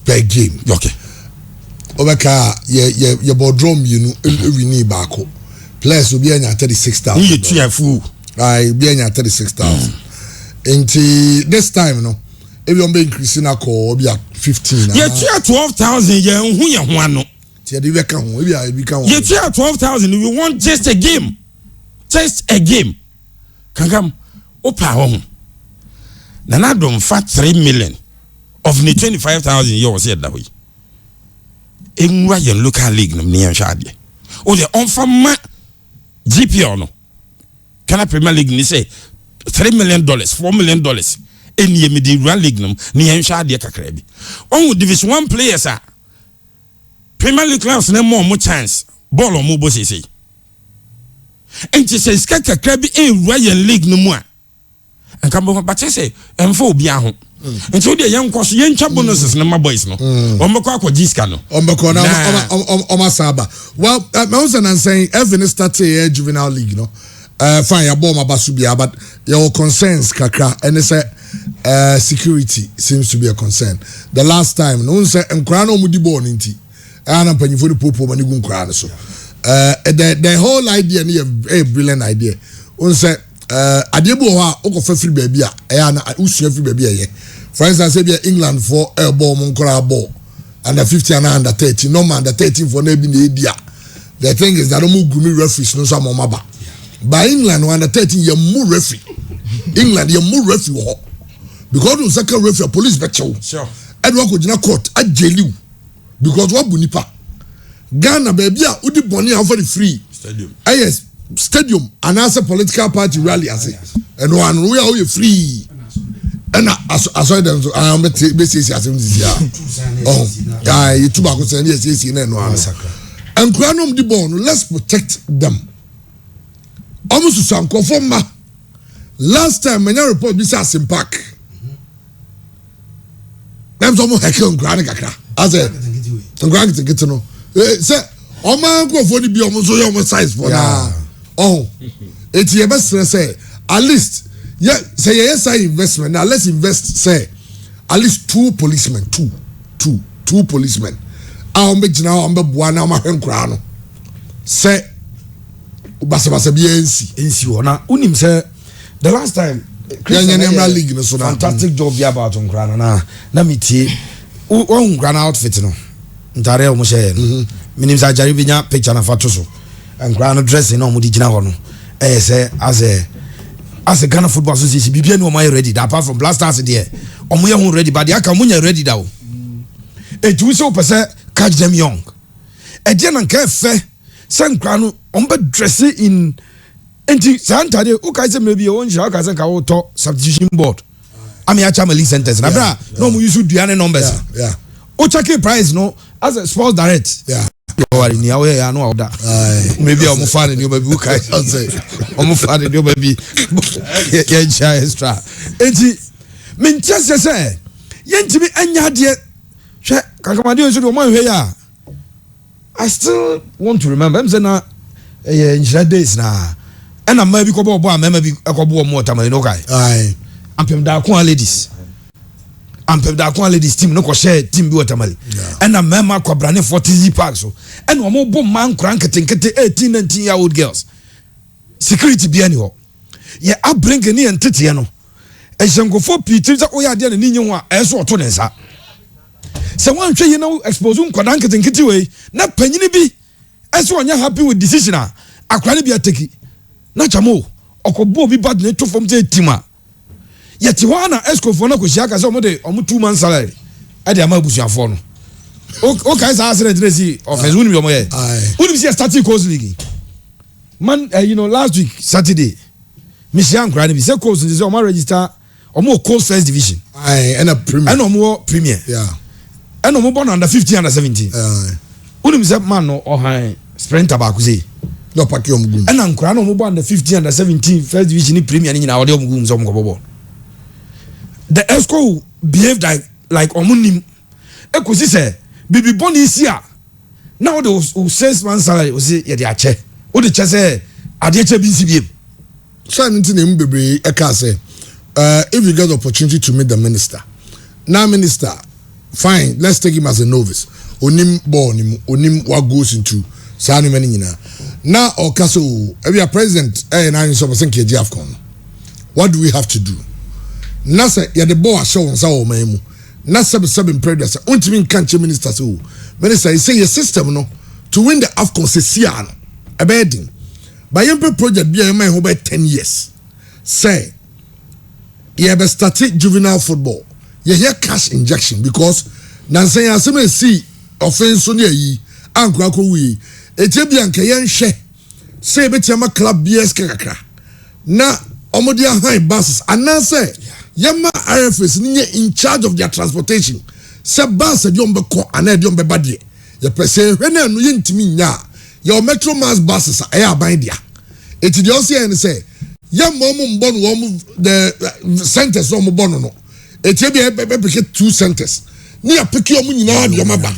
per game. Okay. Obeka ye boardroom you know we need back up. Players will be anya 36,000. You too fool. I be anya 36,000. Until this time no, everyone be increasing call be at 15. You too 12,000 ye hu ye ho ano. Tie de beka ho be a beka ho. You too 12,000 we want just a game. Just a game. Kankam opa ho. Nana don fa 3 million of the 25,000 you said that way. Enwa yen local league no ne yanhwade o de onfama GPO no Kana Premier League ni say $3 million $4 million eni ye medi Rural League no ne yanhwade kakra bi on Division 1 players a Premier League clubs na more chance ball on mo bo say enti say ska kakra bi Rural League no mu a anka bo ba say emfa obi aho nti odi yan kwaso yan twa bonuses na my boys no ombekọ akọjiska no ombekọ na omasaba well I was saying even start a juvenile league no fine ya ball mabasu bia but your concerns kakra and say security seems to be a concern the last time no say nkra no mudi ball nti ana panyifo de popo mani gu nkra so the whole idea ni a brilliant idea on say adebo ho a okofa free baby a na usua free baby a for instance say England for a ball monkora ball under 50 and under 30 no man under 13 for na bi na edia the thing is that omo gumi referees no so mama by England under 13 ye mu referee England ye mu referee ho because the second referee police be chew sure edwa ko gina court ajeliu because what bu nipa Ghana baby a udi boni a for the free stadium yes stadium and as a political party rally as and one we are free and as I them I am basically as oh yeah you two back say yes no and kranom di born let's protect them almost some conform last time when I report this as in park them some hekel grand kakra as a grand to get to know say o man go for the be almost so your size for now oh it's your best say at least yeah say yes I investment now let's invest say at least two policemen two policemen be now be bua na ma hwenkra no say basa bi NC na unim say the last time Christian League no so fantastic job be about nkra na metie o nkra na outfit no ntare o mo share minim sa jare bi nya picture na fato so nkra no dressing na o mo di gina ho no say as a Ghana Football Association bibia no my ready apart from Blasters there o mo ye ho ready but they aka mo nya ready da o etu so pese catch them young e dia na nka fe se nkra no o be dress in enti santade o kai se maybe o nja o kai se ka o to substitution board ami a chamali centers na bra no mo use duane numbers o check price no as a sports direct you are in your ya no order maybe I'm fan in your baby kai say I'm fan in your baby ya ja extra enti me ntia se yentimi anya de hwe kakamade nso de o man hwe ya I still want to remember em say na in days na and I'm maybe kobo bo am maybe ekobo mo tamale no kai ampem da ko ladies team no ko share team bi watamale and I'm mema ko brane 40 park so and o mo bo man kran ketenkete 18 19 year old girls security bi ani ho ye abring ni entete no e hyenkofo pitiri za oya de na ninyi ho a eso oto ne nsa se wan hwe ye na expose nkwadan ketenkete we na panyini bi eso onya happy with decision a akra ne bi ateki na chamo okobo bi bad ne to form te team yeti wana escofo na ko shiaka so mo de o 2 months salary e de ama busuafo no o kai sa asere dresi offense woni bi o mo ye woni bi starting course league man last week Saturday Michigan Grand bi say course is o ma register o mo course first division and a premier and o mo premier and o mo born under 15 under 17 woni bi say man no o han sprinter ba ku say no pack your mugum and ankura no mo born under 15 under 17 first division ni premier ni na o de mugum so mo ko bobo. The ESCO behaved like omunim. Ekosi say bibi boni isi a now the 6 months salary o say ye de ache. O de che say ade che bi nsibiem. So anything em bebre e ka say if you get the opportunity to meet the minister. Now minister fine, let's take him as a novice. Onim ball nim onim what goes into sani many nyina. Now okaso if you are president na so person ke AFCON. What do we have to do? Nasa ya the boy show nsa o man mu na seven predators untimi nkanche minister so minister he say your system no to win the AFCON sesia no ebedin by your project be man ho by 10 years say you have started juvenile football you hear cash injection because nansan ya say see offense so near yi ankura ko wi etebia nka ye nhwe say betiama club BS kakra na omodia high buses anase Yama RFS ni in charge of their transportation. Se bus e diom be ko ana diom be badie. Ye pese hwene no yentimi nya. Your Metro Mass buses e aban dia. Eti de osi en say yam mo mbo no the centers no mbo no. Eti be pick 2 centers. Ni a pick omu nyina de omaba.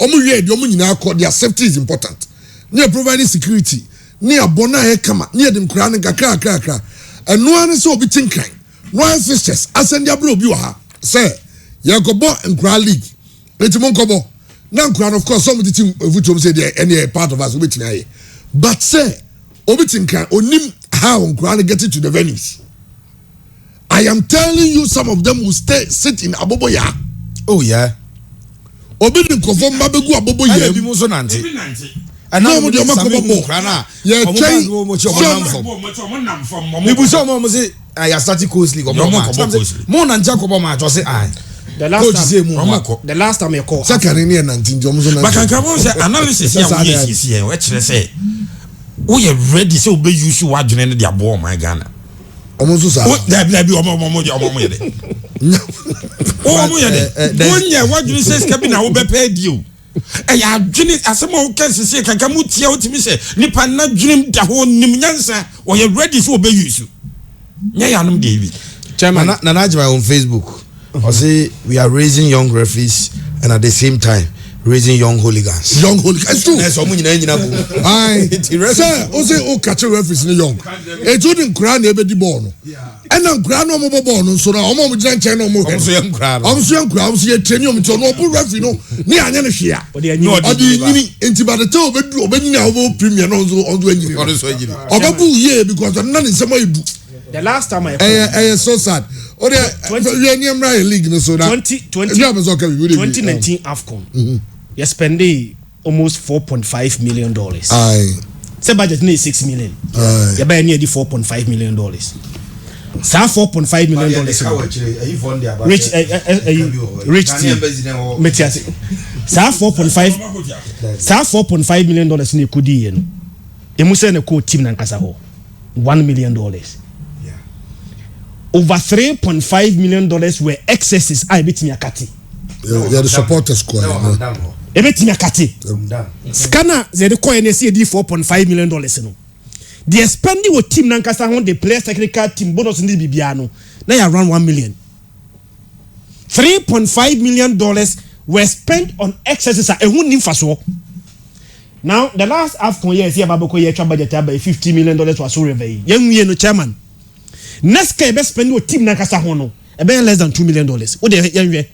Omu hwe de omu nyina ko their safety is important. Ni providing security. Ni abona e kama. Ni de nkura ne kakra. Eno ane so obi tinkan. One sisters ascend your blue biwa say Yakobo and Kra League. Let him uncover. Now, of course, some of the team of say they any part of us waiting here. But say Obitin can onim how Kra get it to the venues. I am telling you, some of them will sit in Aboboya. Oh yeah. Obitin conform Babegu Aboboya. Be most nanti. And now with your Makobo. Yeah, train. I started course league. More than Jacob match. I say I. The last time you call. Second in here 19 Johnson. But can come on say analysis here. What should I say? We are ready so be you should watch the their ball my Ghana. Almost so. What there be omo One year what you say cabin will be paid you. Ya dwene asem o kan sese kanka mutia otimi se nipa na dwene da ho nim nyansa o ye ready so be use nya ya nom dey bi chairman na najima on Facebook or say we are raising young referees and at the same time raising young hooligans true na so munyina nyina ko ai say o say o catch referees ni young e to di nkura na ebe di ball no and na nkura no mo ball no so na o mo gina nchen no mo so ye nkura o so ye nkura o so ye train o mto no o bu referee no ni anya ne hwe a o di nyini enti ba the time obedu obenyina o premier no so o do anyini o so anyini o ba bu ye because na ne nsema edu the last time I so sad o de we any League no so na 2019 AFCON you spend almost $4.5 million. Aye. Say budget is $6 million. Aye. You buy near the $4.5 million. So $4.5 million. Rich team. So $4.5 million in the Kudi. You must say the co team Nankasaho. $1 million. Yeah. Over $3.5 million were excesses. I bet me a kati. Yeah, the supporter squad. Ebet me a kati. Scanner the coin $4.5 million. No. The spending with team Nankasaho, the players technical team bonus in this Bibiano. Now you around $1 million. $3.5 million were spent on excesses. A wooden for now the last AFCON year is here Baboko year budget by $50 million was so revealed. Young no chairman. Next year best spend with team Nankasaho no. About less than $2 million. What the young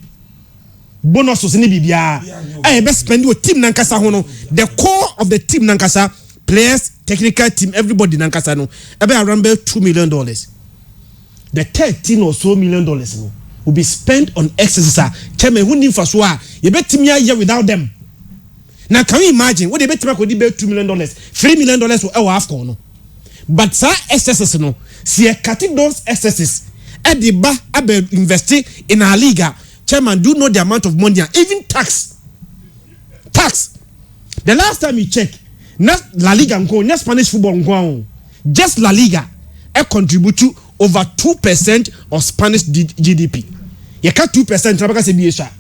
bonus was in Bibia. I best spend with team Nankasaho no. The core of the team Nankasa players, technical team, everybody Nankasa no. About around $2 million. The $13 or so million no will be spent on excesses. Chairman who need for so you bet me a year without them. Now can you imagine what they bet could be $2 million, $3 million for our AFCON no. But sir excesses no. See cutting those excesses. At the back investing in our league. Chairman, do know the amount of money and even tax. The last time you check, not La Liga not Spanish football just La Liga contribute to over 2% of Spanish GDP. You cut 2%,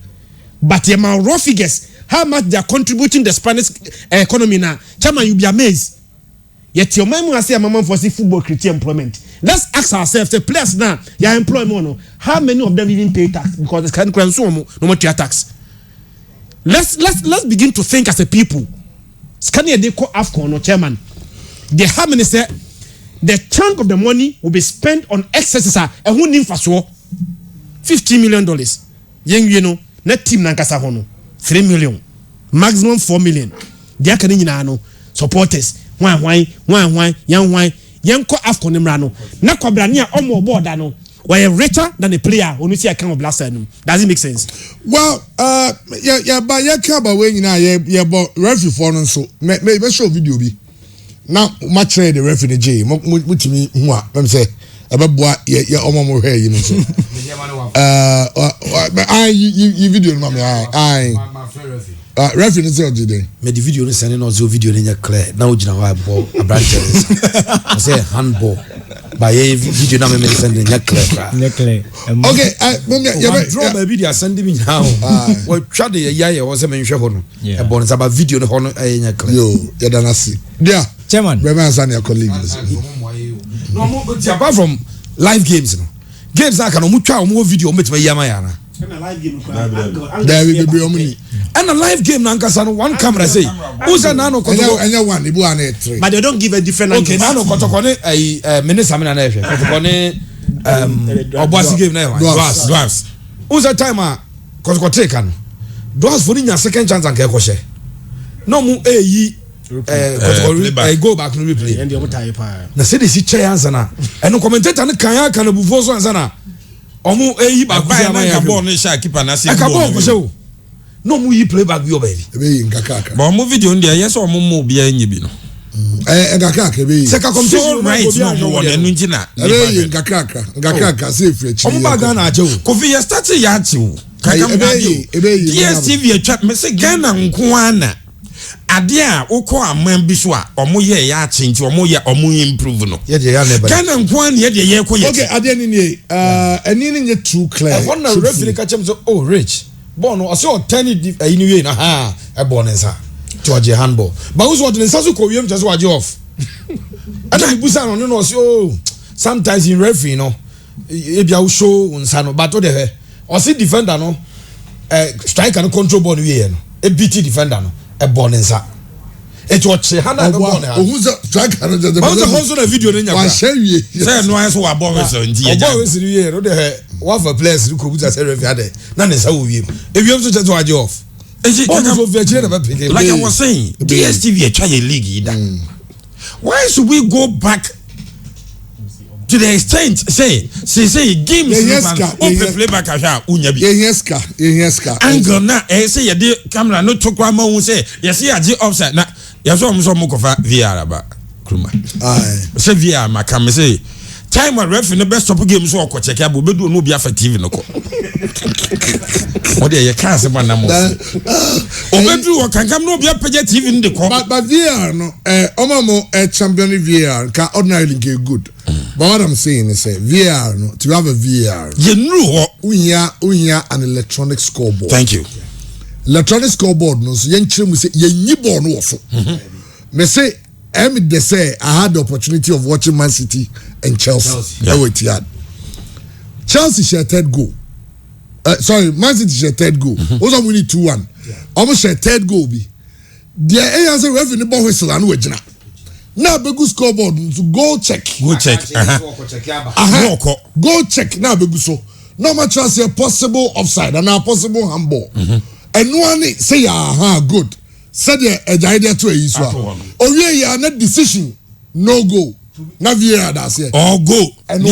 but your raw figures, how much they are contributing the Spanish economy now. Chairman, you'll be amazed. Yet your mom will say, "Mama, for football criteria employment." Let's ask ourselves, the players now, you employ more. How many of them even pay tax? Because they can't consume no more tax. Let's begin to think as a people. Scanning they call AFCON no chairman. The how many say the chunk of the money will be spent on excesses and who need for so $50 million. Young you know, net team Nankasa hono $3 million, maximum $4 million. They can no supporters. Why, young ko AFCON Nimrano. Na Kwabrania omo board no. Were richer than the player when we see a kind of last time. Does it make sense? Well, but you care about when you know, but referee for no so. Maybe show video be. Now, much trade the referee J. Which me, I'm say about what ya omo here, you know. So. You video, mommy. Referee is there today. Me the video is sending us video in clear. Now you know why ball a branch. I say handball. By video na me send in clear. Okay, draw my video send me now. We try the yaya was a mention hono. A bonus about video no hono clear. Yo, ya dana see. Yeah, chairman. Remember as your colleague. No, but apart from live games, no. Games that can omu video omu me yama yana. There will be money. And a live game nankasa no one camera say uza nano kotoko anya one ibu ane 3 But they don't give a different okay nano kotoko ne minister na ehwe kotoko ne oboasi game na dwarfs uza time a kotoko take no dwarfs for nya second chance anka ekoshe no mu kotoko go back no replay and the omutai pa na say the chair answer na eno commentator ne kan aka na bufo so answer na omu back na ball ne sha keeper na say go no mu yi playback bi obayi ebe ngakaka but mo video ndi yes o mo bi anyi bi no ngakaka ebe se ka competition right no mo wona nu ngina ebe ngakaka say free chi omo ba Ghana aje o Kofi ya start ya chi o kaka ebe DSTV atwa me se Ghana nko ana ade a ukọ amman bi so a omo ye ya achi nti omo improve no ye de ya never Ghana nko ana ye de ye ko ye okay ade ni ni eni ni ye too clear e wona referee ka chem so oh rich bono ase o 10 anyway na ha e bono nsa George handball but who's what nsa so ko wiem just waje off ana ibusa no no so oh sometimes in referee no e bia wo show nsa no but o de he o see defender no striker no control ball we no e beat defender no e bono nsa e to che hana no bono ha who's striker no just but who's na video no nya wa share wie say no answer wa ball so nti ya ball we see we no de he one for players who could say referee ade na nsa wo wiem e wiem so just waje off like I was saying, DSTV a try a league either. Why should we go back to the extent say games play back ahwa unya bi yeska angle na say ye de camera no to kwa ma hu say yes ye age offside na yes o mo kofa VR ba kruma say VR maka me say time when referee no best stop game so ko check abo bedu no bi afa TV no ko o de ye kan se na mo o bedu o kankam no bi apage TV no de ko but VR no omamo champion VR ka ordinary link good. But what I'm saying is VR no, to have a VR you know unya an electronic scoreboard. Thank you. Electronic scoreboard no so yen chire mu say yen nyibo no wo so me say they say I had the opportunity of watching Man City and Chelsea. Yeah. Chelsea share third goal. Sorry, Man City share third goal. Also winning 2-1. Almost share third goal be. There answer ref in the ball whistle and we jina. Now begu scoreboard to go check. Go check. Go check now begu so. No much chance a possible offside and a possible handball. And one say good. Said the idea to a issue. Oh yeah, not decision. No go. Na VR that's it. Oh go. And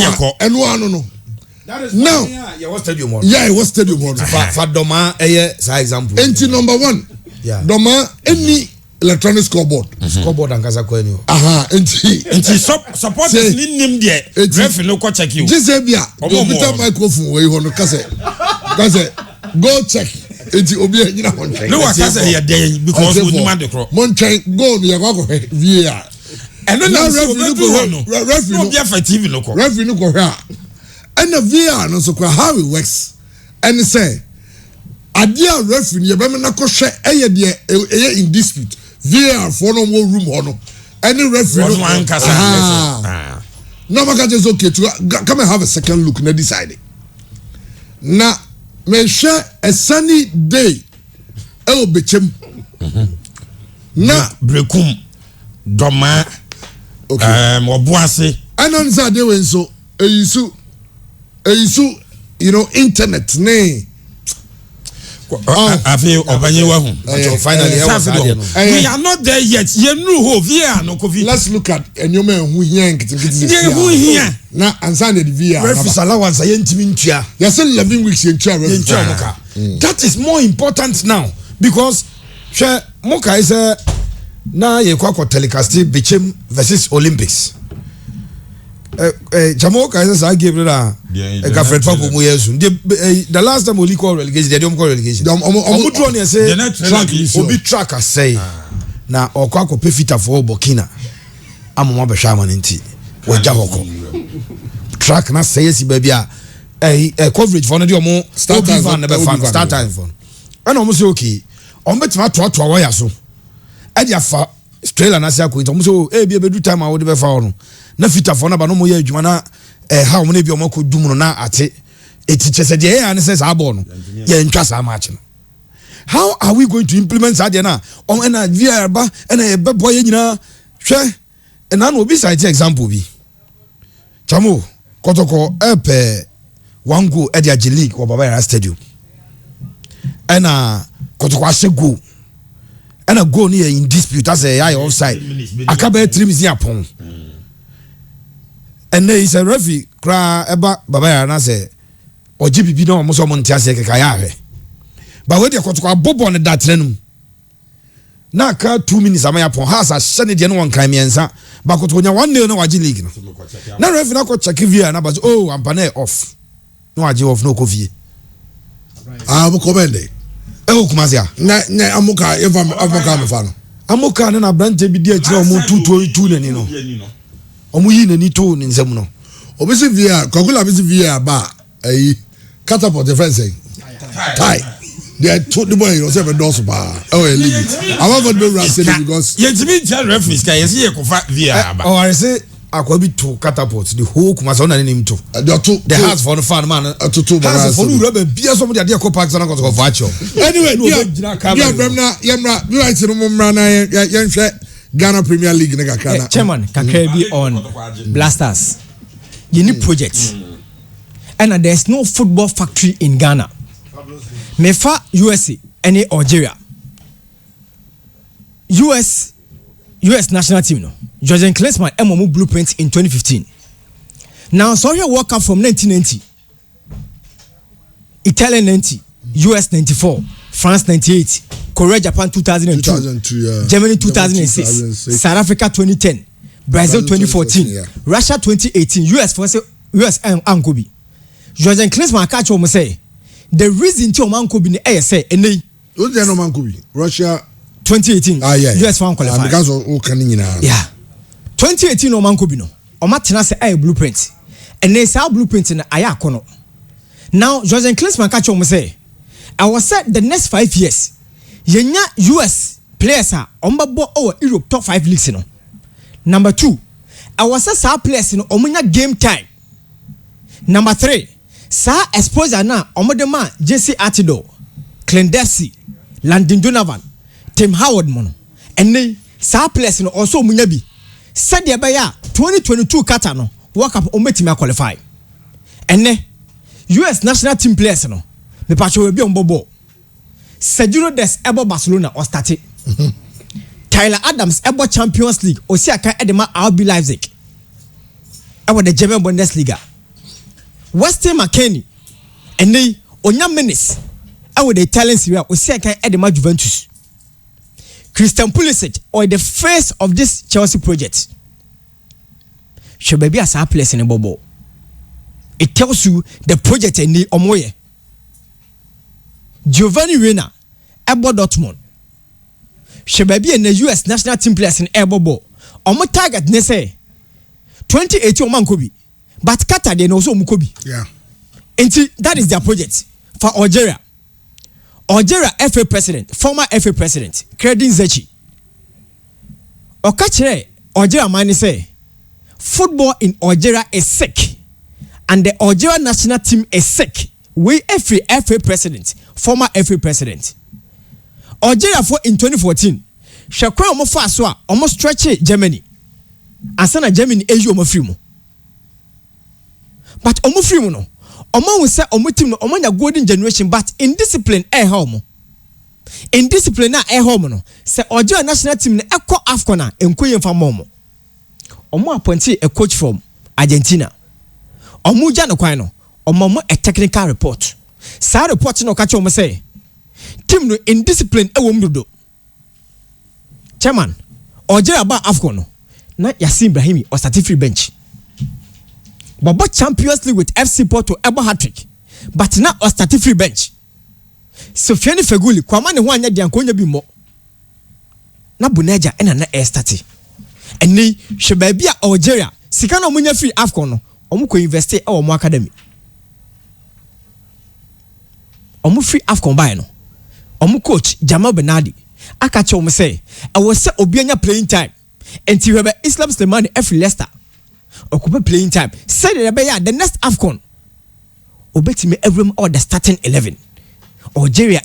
one no. Now, yeah, what stadium one? Yeah, it was stadium one. For Doma, say example. Entry number 1. Yeah. Doma any electronic scoreboard. Scoreboard and Gaza Kwenyo. Entry support is nim there. Ref no ko check you. Jisebia. Go put microphone where you want to kase. Go check. Enti obi anyina ho ntwen. No waka say here because we demand the crop. Mo ntwen go no ya go VR. And no referee no be for TV no ko. Referee no ko hwa. And the VR no so how it works. And say adia referee ye be me na ko hwe eye de in dispute. VR for no more room ho no. Any referee no one kasa. No maka just okay to come and have a second look na decide. Na me share a sunny day e bechem na brekum doma obuase anon za de we so eyisu you know internet ne afi obanye wa hu finally we are not there yet you know who VR no covid. Let's look at enyoma hu hia nkitikiti hu hia na ansa na VR referee allowance yentimi ntua you say 11 weeks yentua referee. That is more important now because she moka is na ye kwa telecast became versus Olympics. Jamoka is I gave that Gafred Papu Muyesu. The last time we call relegation, they don't call relegation. Omudron ye say obi tracker say na okwa ko pefita for Burkina. Amoma be shaman nti. Waja hoko. Track na say si baby a coverage for no dey omo start time for. And omo say okay. Omo betima to wire so. E dia fa trailer na say akoint omo say e bi bedu time a wo dey be fa no. Na fita for na ba no mo ye adwuma na ha omo na bi omo ko dum no na ate etiche se dey ya ne say sa ball no ye ntwa sa match no. How are we going to implement that na on na VR ba na e be boy nyina hwe na no obi cite example bi chamo kotoko epe one goal at the Aji League or Baba Yara Stadium. And kotoko ase goal. And a goal near in dispute as a high offside. Akabe 3 minutes near pon. And there is a referee cry about Baba Yara say or GPP no almost on Tiase Kayare. But when they kotoko bobo on that trenum. Na ka 2 minutes amaya pon has a send the one crime yensa. But kotoko 1 day no Aji League. Na referee na ko check via na but oh ampane off. No aje of no coffee. Amu komende. Kumazia. Na amuka amuka mfano. Amuka na brante bi dia kire omo 2 nani no. Omo yi nani to ni nsem no. Obisi via kokula bisi via ba catapult the fence. Tai. They told the boy you say be doors ba. Oh leave it. I want to be say because yetimi tell referees can you see kofa via ba. Oh I say akwabi to catapult the whole Kumasa na name to the house for the fan man to house for you rubber bia some dey ko park sana ko virtual anyway yeah bremna yemra we right no mra na yenhwe Ghana Premier League ne kakana chairman kakra bi on Blasters you need project and there's no football factory in Ghana mefa USA any Algeria US national team no Georgian Klinsmann MMU blueprint in 2015 Now so here World Cup from 1990. Italy 90, US 94, France 98, Korea Japan 2002, 2002 yeah. Germany 2006, South Africa 2010, Brazil 2014, yeah. Russia 2018, US Ankobi. Jordan Klinsmann catch what say. The reason to Mankobi ni say ene. What's the no Mankobi? Russia 2018. Yeah. US fan qualify. Because of Kanina. Yeah. 2018 no Mankobi no. Omatena say a blueprint. And they say blueprint na aya kono. Now Jordan Klinsmann catch what say. I was said the next 5 years. Yenya US players are ombabo over Europe top 5 leagues no. Number 2. I was said sa players no omunya game time. Number 3. Sa exposure na omodema JC Atido, Clint Dempsey, Landon Donovan, Tim Howard mono. Ene sa players no also munya bi. Said ya 2022 Qatar no World Cup ometimi qualify. Ene US national team players no me pacho we bi ombobo. Sergio Des ebo Barcelona or started. Tyler Adams ebo Champions League Osiaka edema RB Leipzig. Ebo the German Bundesliga. Weston McKennie and they onya menace with the Italian Serie A Osiaka edema Juventus. Christian Pulisic or the face of this Chelsea project. Should be as a place in a bubble. It tells you the project in the Omoye. Giovanni Reina, Ebo Dortmund. Should be in the US national team players in Ebo Bo. Omo target ne say 2018 Mankobi. But Qatar they also Mukobi. Yeah. And that is their project for Algeria. Algeria FA president, former FA president, Kredin Zechi. Okachere Algeria man say football in Algeria is sick. And the Algeria national team is sick. We FA president, former FA president. Algeria for in 2014. Shakwa omo fa so a omo stretch Germany. Asana Germany eju omo free mo. But omo free mo no. Omo we say omo team no omo nya golden generation but in discipline home. In discipline na home no. Say Algeria national team na ekọ AFCON na enko yemfa mo. Omo appoint a coach from Argentina. Omo ja no kwan no. Omo a technical report. Sa report no ka che omo say team no in discipline ewom dodo. Chairman, Algeria ba AFCON no. Na Yassin Brahimi or start free bench. But Champions League with FC Porto ebo hat-trick. But now or start free bench. Sofiane Feguli kwamane ho anya dia nkonya bi mo. Na Buneja ena na start. Eni hwe bia Algeria sika na omunya free AFCON no. Omu ko invest e omu academy. Omu free AFCON buy no. Omu coach Jamal Bernardi aka che omu say I was say obianya playing time. Enti we be Islam Slimani every Leicester. Okupe playing time. Said the next AFCON. Obetime every all the starting 11. Algeria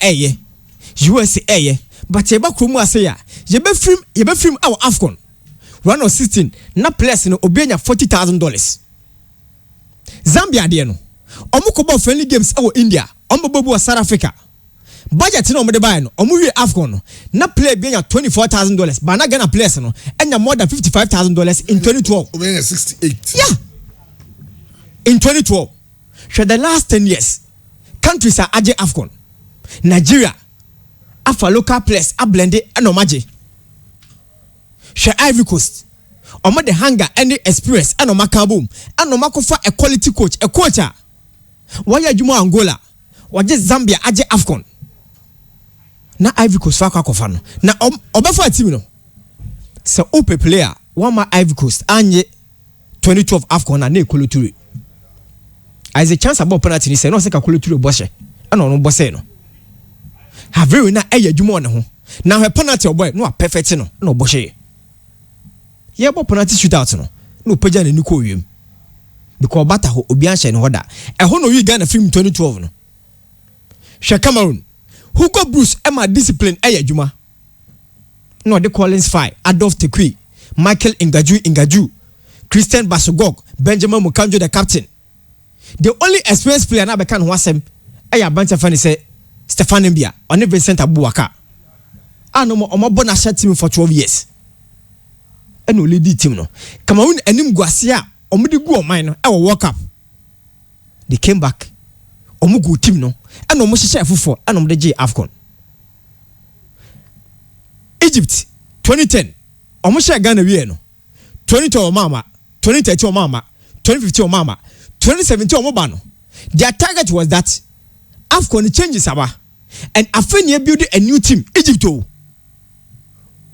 USA but yeba kromu ase ya. Yebe film our AFCON. Round of 16 na players no obianya $40,000. Zambia de no. Omo ko ba friendly games our India. Omo bobu South Africa. Budget no omo de buy no. Omo we AFCON no. Na play bianya $24,000. But na Ghana players no. Enya more than $55,000 in 2012. Obianya 68. Yeah. In 2012. For the last 10 years, countries are aje AFCON. Nigeria, afa local players a blended and omaje. She Ivory Coast, omo the hunger any experience and omaka boom and omako for a quality coach, a coacher. Waya Jumo Angola, waje Zambia aje AFCON. Na Ivory Coast fa kwa kofano. Na obefa team no. Se ope player, one ma Ivory Coast anye 2012 AFCON na Kolo-Toure. As a chance about penalty, say no se ka Kolo-Toure boshe. Ano no bose no. Have you na eye adwuma on ho. Now her penalty boy no perfect no boshe. Ye bo penalty shootout no pagya na nuko wiem. Because bata ho obi anhye no hoda. E ho no wi Ghana film 2012 no. Hwe Cameroon. Hugo Bruce Emma discipline eye adwuma. No the Collins Fire, Adolphe Tekui, Michael Ingaju, Christian Basogog, Benjamin Mukanjo the captain. The only experienced player na be kan ho asem eye Bancha fan say Stefan Mbia on Vincent Abuwaka. Ano mo omo na team for 12 years. Eno lead team no. Cameroon enim guase a ɔmo de gu ɔman no ɛwɔ World Cup they came back ɔmo gu team no ɛna ɔmo hyehyɛ foforɔ ɛna ɔmo de gye AFCON Egypt 2010 ɔmo hyɛ Ghana wie no 2012 ɔmo ama 2013 ɔmo ama 2015 ɔmo ama 2017 ɔmo ba no their target was that AFCON changes aba and afei build a new team Egypt o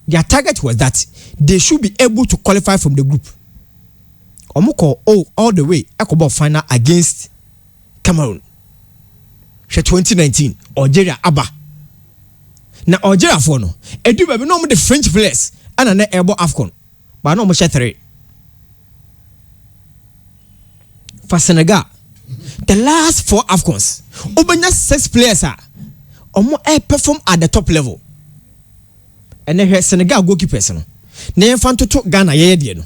their target was that they should be able to qualify from the group ɔmo kɔ all the way ɛkɔbɔ final against Cameroon hwɛ 2019 Algeria aba na Algeria for no edu baabi na ɔmo de French players ana na ɛbɔ AFCON ba na ɔmo hyɛ 3 for Senegal the last 4 AFCONs obenya 6 players ɔmo perform at the top level and then Senegal goalkeepers no na yɛmfa ntoto Ghana yɛyɛ deɛ no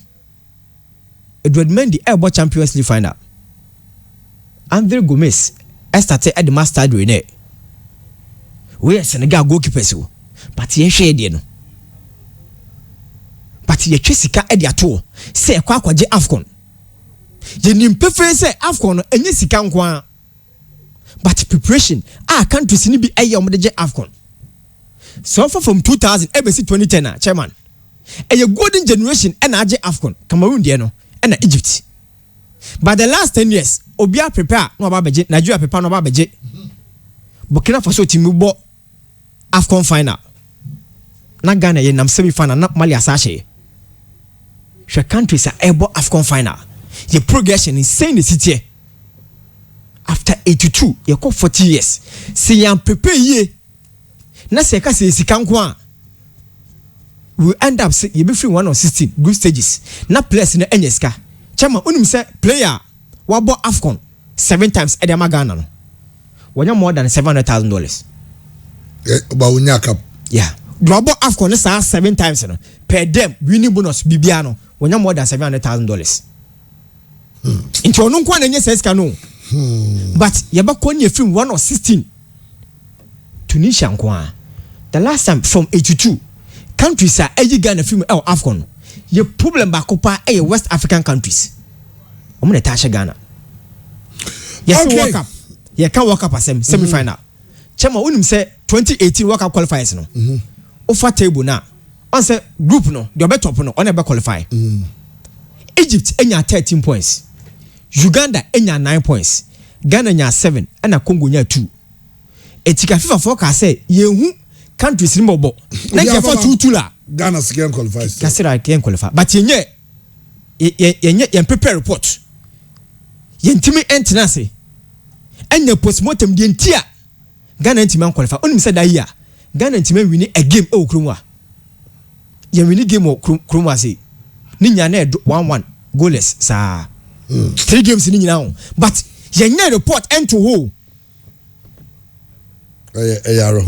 Edward Mendy ɛbɔ Champions League final Andre Gomes started at the master doing we Senegal goalkeepers o but yɛhwɛ deɛ no but yɛtwe sika ɛde ato sɛ ɛkɔ akɔgye AFCON yɛnim pefee sɛ AFCON no ɛnyɛ sika nko but preparation countries ni bi ɛyɛ ɔmo de gye AFCON so far from 2000 ebesi 2010 chairman ɛyɛ golden generation ɛna agye AFCON Cameroon deɛ no ɛna Egypt but the last 10 years obia prepare no aba begye Nigeria prepare no aba begye Burkina Faso team bɔ AFCON final na Ghana yɛ nam semi final na Mali asahye hwɛ countries ɛbɔ AFCON final your progression is saying the city after 82 you call 40 years see you prepare ye na se ka se sika nko we end up say you be free 1 or 16 group stages na players na enya sika chama unim say player wabo AFCON 7 times e dey Ghana no wonya more than $700,000 ba wonya cap yeah do wabo AFCON say 7 times no per dem winning bonus bibia no wonya more than $700,000 into ono nko na nya sika no but yeba konye film 1 or 16 Tunisia nko the last time from 82 countries are Ghana film AFCON ye problem ba kopa West African countries omo na tasha Ghana yes okay. World Cup ye can World Cup asem semi final chema unim say 2018 World Cup qualifiers no offer table na on say group no the better top no on e be qualify Egypt enya 13 points Uganda enya 9 points Ghana nya 7 and Congo nya 2 etika FIFA forecast say yehu countries ni mobo na je for 2-2 la Ghana can qualify Kasira can qualify but yenye yen prepare report yentimi entenance enya postmortem de ntia Ghana ntimi qualify onim say da here Ghana ntimi win a game e okromu a yen win game okromu ase ni nya na 1-1 goalless sa 3 games ni nyina ho but yenye report end to who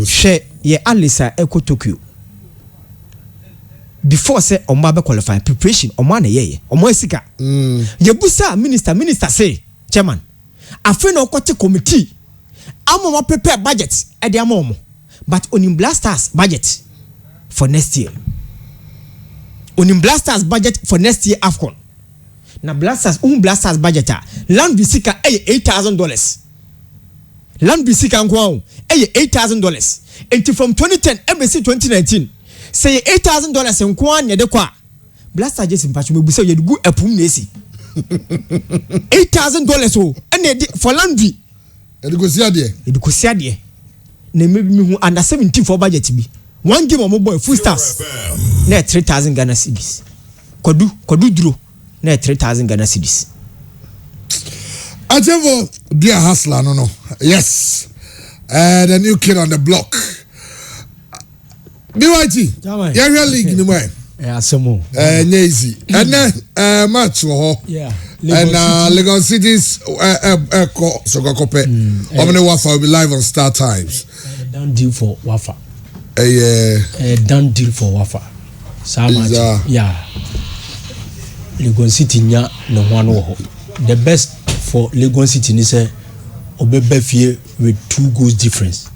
share ye Alisa Eko Tokyo before say omo be qualify preparation omo na ye omo esika ye busa minister say chairman afi na okote committee amo prepare budget e dey amo but onim Blasters budget for next year onim Blasters budget for next year AFCON na Blasters budget land bisika $8,000 land bisika nko $8,000 until from 2010 embassy 2019 say $8,000 nko anya de kwa Blaster just mpacho mebusa ye gu apum na esi $8,000 o ene for laundry edukosia de na mebi mi hu under 17 for budget bi one game omo boy full stars na 3,000 Ghana cedis kodu duro na 3,000 Ghana cedis Ajevo dear hustler no yes the new kid on the block BYT yeah league ni mo asemo easy and then match wo yeah and Lagos City's Soga Kope Omni Wafa will be live on Star Times done deal for Wafa done deal for Wafa yeah Lagos City nya no one wo the best for Lagos City ni say obebefie with 2 goals difference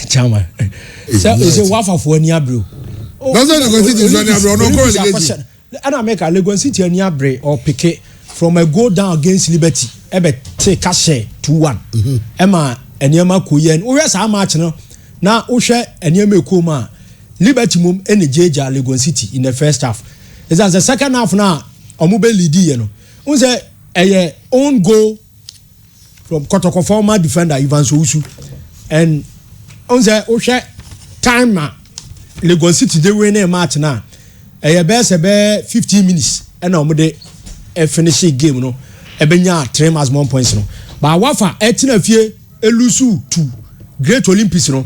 chama say Wafa for ni abro that's not Lagos City is any abro no go relegation ɛna America Lagos City ani abre or pick from a goal down against Liberty ebe take cash 2-1 ɛma eniema koyen wo hwɛ saa match no na wo hwɛ eniema ekoma Liberty mum ene jeja Lagos City in the first half is that the second half na omo be lead ye no wo say eye own goal from Kotoko former defender Ivan Sousu and wo say wo hwɛ time na Lagos City dey win a match na eye be se be 15 minutes and omo dey finish game no ebenya 3 maximum points no ba wafa etina fie elusu 2 Great Olympics no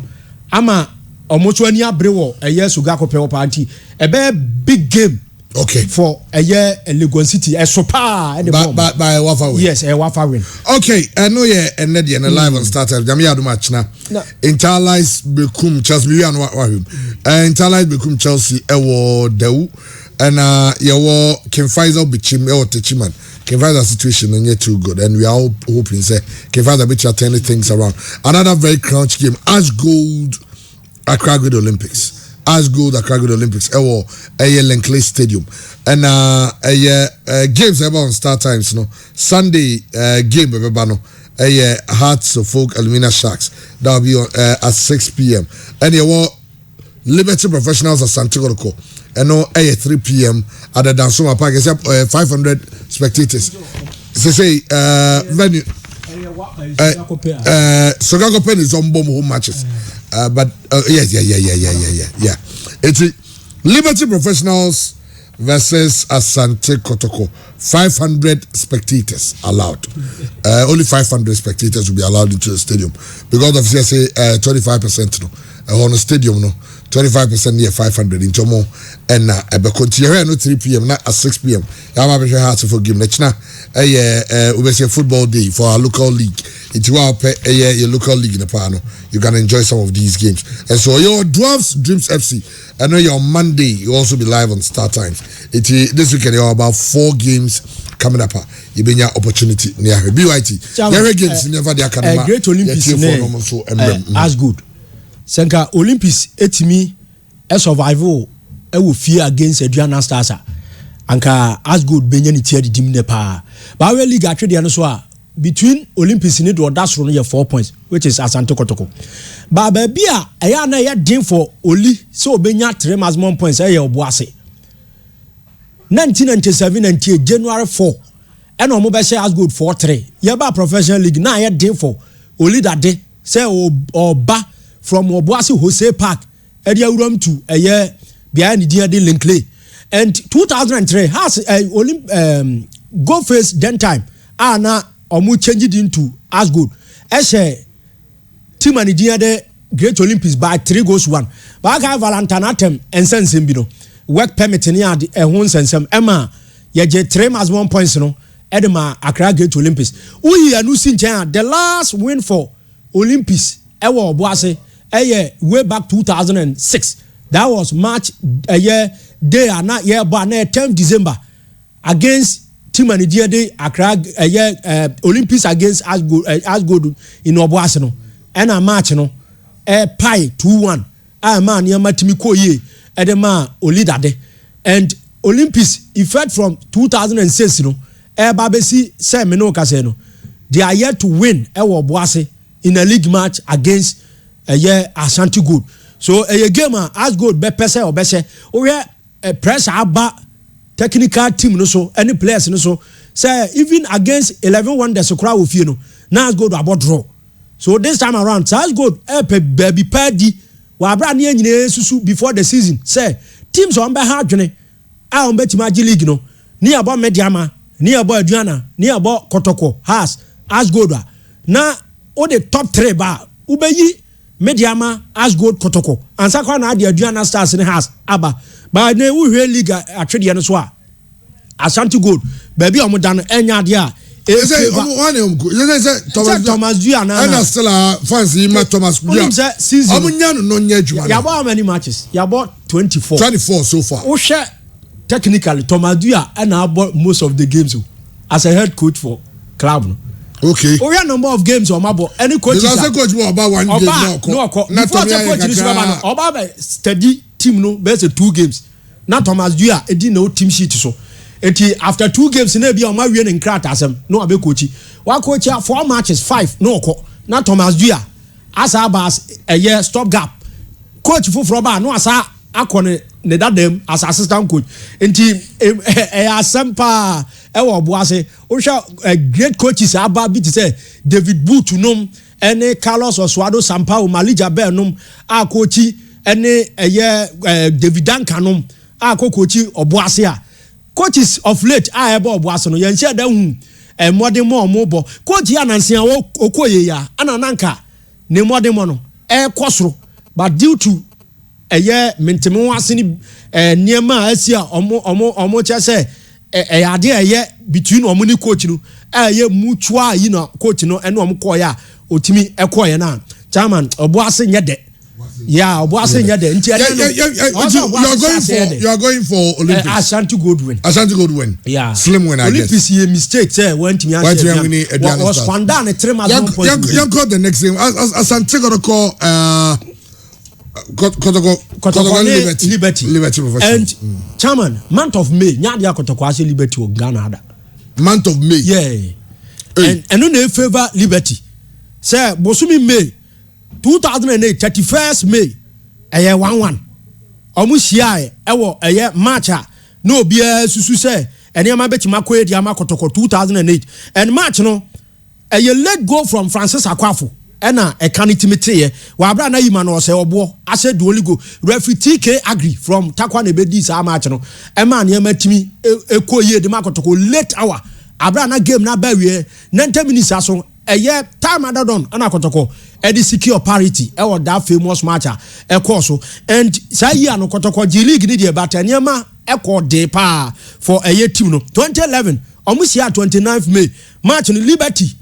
ama omoto ani abrewo eye Sugar Kope party ebe big game okay for eye Lagos City sopa by wafa win yes wafa win okay I know yeah and the live on start time jam ya do match na Interlice Bekum Chelsea we anu wahim Interlice Bekum Chelsea ewo Dewu and your Ken Faisal Bichim or Techiman. Ken Faisal situation and yet too good, and we are all hoping say Ken Faisal Bichim turning things around. Another very crunch game, Ash Gold Accra Good Olympics. Ash Gold Accra Good Olympics. Ewo Lenkley Stadium, and games ever on Star Times. No Sunday game everybody. Hearts of Folk Alumina Sharks. That will be on, at 6 p.m. And you Liberty Professionals at Santiago Loco. And no 3 p.m. at the Dansoma Park. It's 500 spectators. They say venue. Sugar Kope is on bomb home matches. But yes. It's Liberty Professionals versus Asante Kotoko. 500 spectators allowed. Only 500 spectators will be allowed into the stadium because of CSA 25% no. On the stadium no. 25% near 500 in Tomo and ebe continue no 3 p.m. na at 6 p.m. Yama be hard to forgive nechna we say football day for our local league. It's our your local league in the pano. You can enjoy some of these games. And so your Dwarfs Dreams FC, I know your Monday you also be live on Star Times. This weekend you have about 4 games coming up. You been your opportunity near BYT. There are games never the academy. Great Olympics as good. Senka Olympics etimi survival will fear against Adriana Stars anka as good benya ni tier di dimne pa ba we league atwe de no so a between Olympics ni do that's run 4 points which is Asante Kotoko ba bia eya na ya din for Oli so benya 3 maximum points eya oboase 1997 and January 4 and omo be share as good 4-3 ye ba professional league na ya din for Oli dade say oba from Obuasi Jose Park area room to behind the Linkley and 2003 has go face then time na omu change it into as good team and the Great Olympics by 3-1 but I Valentine atem and sense him work permit ni ade ehun sensem ema ye je 3 as 1 points no edema Accra Great Olympics we anu sinchen the last win for Olympics ewo Obuasi way back 2006 that was March day and not year but 10th December against Team and the Accra Olympics against as good in Obuasi no and a match no pie 2-1 man near Matimiko ye edema Olidade and Olympics effect from 2006 no babesi say me no kase no they are yet to win Obuasi in a league match against Ashanti Good. So a game as good be pese or bese o a press aba technical team no so any players no so say even against 11 wonders crowd with you no now as good about draw. So this time around as good baby party wa bra na nyine susu before the season say teams on be hard dwene on bet Magic League no ni about Mediama ni about Aduana ni about Kotoko has as good na o the top 3 ba ubeyi Mediama as good Kotoko and sakwa na the Aduana Stars in has aba but na we league atwede no so a Ashanti Gold baby omo dan enya de a say Thomas Duana and still fancy Thomas Duana season no nya adwuma ya how many matches ya bought 24 so far o share technically Thomas Duana and I bought most of the games as a head coach for club no. Okay. We have number of games on Mabo. Any coach is a coach about 1 game no. Before the coach is Oba steady team no best 2 games. na Thomas Dua edi na o team sheet so eti after 2 games na bi o ma wie ne nkrat asem no abe coach wa coach 4 matches 5 no okọ na Thomas Dua asa abas eye stop gap coach foforo ba no asa akọ ne dadam as assistant coach enti asem pa e wo Obuase o hwa great coaches aba bi te say David Booth nom ene Carlos Oswaldo Sampaio Malija Bell nom a coach ene David Duncan nom a coach Obuase a coaches of late a ebe Obuase no yen share da hu modern mo bo coach ya nansia okoye ya anananka ne modern mo no kosoro but due to mentemu ase ni niema asia omo chese ade between omo ni coach no mutual yi na coach no ene omo koya otimi ekoye na chairman Obuase nye de yeah Obuase nye de you are going for Olympics. Ashanti Gold win yeah slim win I guess Olympics ye mistake say went me was Kwanda ne 3 match 1 point you call the next game Ashanti got call Kotoko Liberty and chairman month of May nyadia Kotoko ase Liberty o Ghana ada month of May yeah and no favor Liberty say bosumi May 2008 31st May 1-1 omuhia ewo March no bia susu say ene ma beti makoye dia makotoko 2008 and March no let go from Francis Akwafo ena ekanitimete wa abra na yima no se obo ase duoligo referee TK Agri from Takwa na bedi sa match no ema na matimi ekoye de makotoko late hour abra na game na ba wie 90 minutes aso time adadon ana kotoko edi secure parity was that famous match so and say year no kotoko G League ni de but eniema de pa for team no 2011 omusia 29th May match no Liberty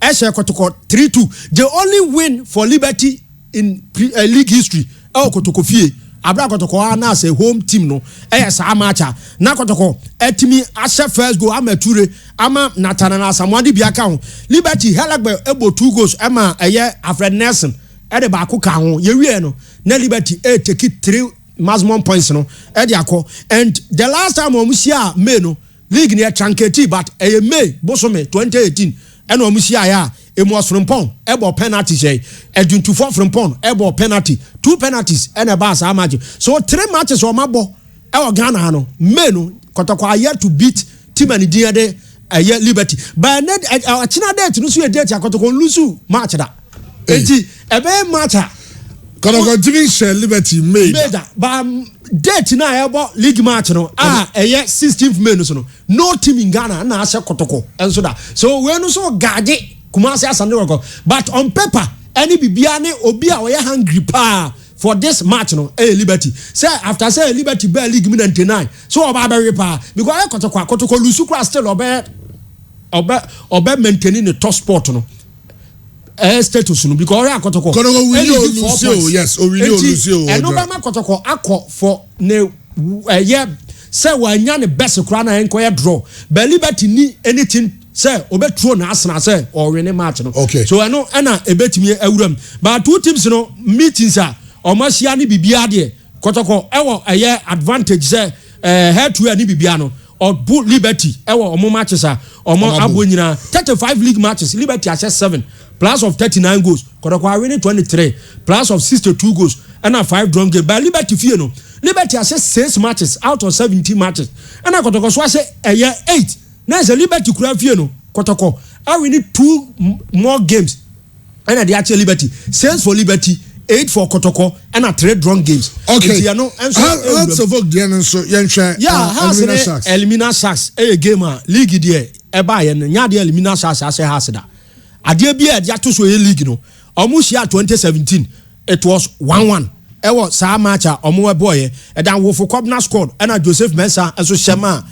kotoko 3-2 the only win for Liberty in league history kotoko fie abra kotoko na say home team no sa match na kotoko etimi ashe first goal amature ama Natana na Samuadi biaka ho Liberty Helagbe ebo 2 goals ema Alfred Nelson de ba ko ka ho ye wie no na Liberty take 3 maximum points no de akọ and the last time omusia May no league near Chanketi but May bosome 2018 and omusia ya emos frimpon ebo penalty say eduntu 4 frimpon ebo penalty 2 penalties and a bass match so 3 matches o mabo Ghana no May no kotoko aye to beat team and de Liberty but net china date no so ye date akotoko lusu match da enti ebe match kotoko giving share Liberty May da but date na ebo league match no 16th May no team in Ghana na ase kotoko enso da so we no so gaje Kumasi Asante Kotoko but on paper any bibia ne obi a we hungry pa for this match no Liberty say after say Liberty be league 99 so oba be pa because kotoko lusu kra still obe maintaining the top sport no status no because kotoko yes Lucio and no be ma kotoko akọ for ne say wanya ne best kra na enkoye draw but Liberty ni anything say obetro na asena say or win match no okay so eno na ebetimi awuram but two teams no meetings a omashia ni bibia de kotoko ewo advantage say head to any bibia no or boot Liberty ewo omo matches a omo abonyina 35 league matches Liberty has 7 plus of 39 goals kotoko are winning 23 plus of 62 goals and a 5 drawn game but Liberty fie no Liberty has 6 matches out of 17 matches and kotoko so say 8 now is a Liberty kura fie no kotoko we need 2 more games and the actual Liberty 6 for Liberty 8 for kotoko and a 3 drawn games okay Hearts of Oak the so Elimina Sharks game league there eba ye nya de Elimina Sharks ase hasida ade bia dia to so league no omuhia 2017 it was 1-1 ewo sa match a omo boy dan Wofo Kobna scored and Joseph Mensah enso shema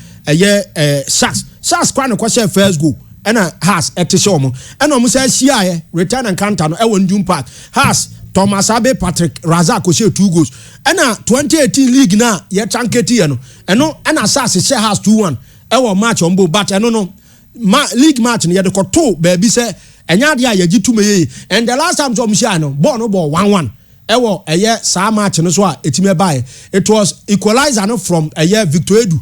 Sharks kwa no share first goal and has etishom and omo say shia return and counter no ewo Ndum Park has Thomas Abe Patrick Razak share 2 goals and 2018 league na ye chanketi no eno and Sharks share has 2-1 ewo match ombo but no league match no ye de koto baby say enya dia ye gitu me and the last time omo share no ball 1-1 ɛwɔ ɛyɛ saa match no so a etimi ɛbae it was equalizer no from ɛyɛ Victor Edu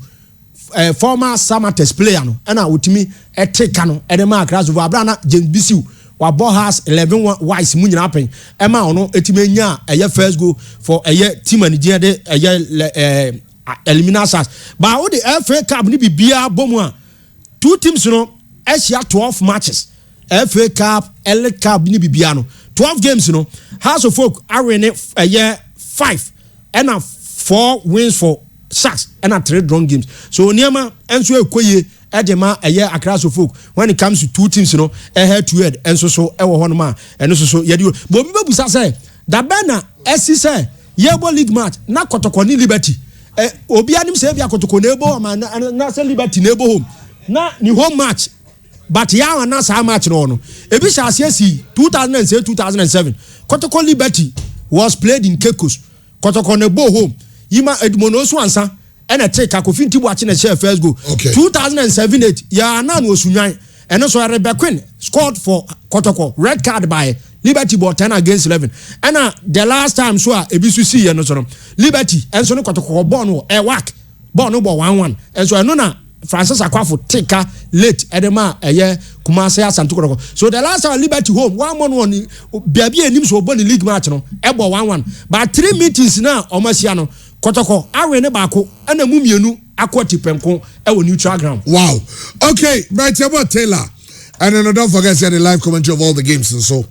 former Samatex player no ɛna otimi ɛte ka no ɛde ma Accra Sofo abra na James Bisiu wabɔ has 11 wise mu nyina apɛn ɛma ɔno etimi nya ɛyɛ first goal for ɛyɛ team ani gye de ɛyɛ eliminators but wo the FA Cup ni bibia bomu a two teams no ɛhyia 12 matches FA Cup Elite Cup ni bibia no 12 games no House of Folk arene ɛyɛ 5 ɛna 4 wins for Sharks ɛna 3 drawn games so niema enso ekoye edema ɛyɛ Accra Folk when it comes to two teams no head to head enso so ɛwɔ hɔ no ma ɛno so yɛdi bo bi bebusa sɛ da bɛna ɛsi sɛ yɛbɔ league match na kɔtɔkɔ ni Liberty obi anim sɛ bia kɔtɔkɔ na ebo ma na sɛ Liberty na ebo home na ni home match but ya na sa match no ebi hyase si 2006 2007 kɔtɔkɔ Liberty was played in Kekos kɔtɔkɔ na ebo home yima Edmono so ansa ɛna take Kofi Ntibu achi na share first goal 2007-8 ya na no osunwan ɛno so Rebecca Queen scored for kɔtɔkɔ red card by Liberty ball 10 against 11 ɛna the last time so a ebi so see no so no Liberty enso no kɔtɔkɔ ball no whack ball no ball 1-1 enso ɛno na Francis Akwafo take late edema ɛyɛ Kumase Asante Kɔtɔkɔ so the last time Liberty home 1-1 on baby enim so bɔ ni league match no ɛbɔ 1-1 but 3 meetings na ɔmasia no Kɔtɔkɔ awe ne baako ɛna mu mienu akɔti pɛnko ɛwɔ neutral ground. Wow. Okay, right about Taylor. And then don't forget to see the live commentary of all the games and so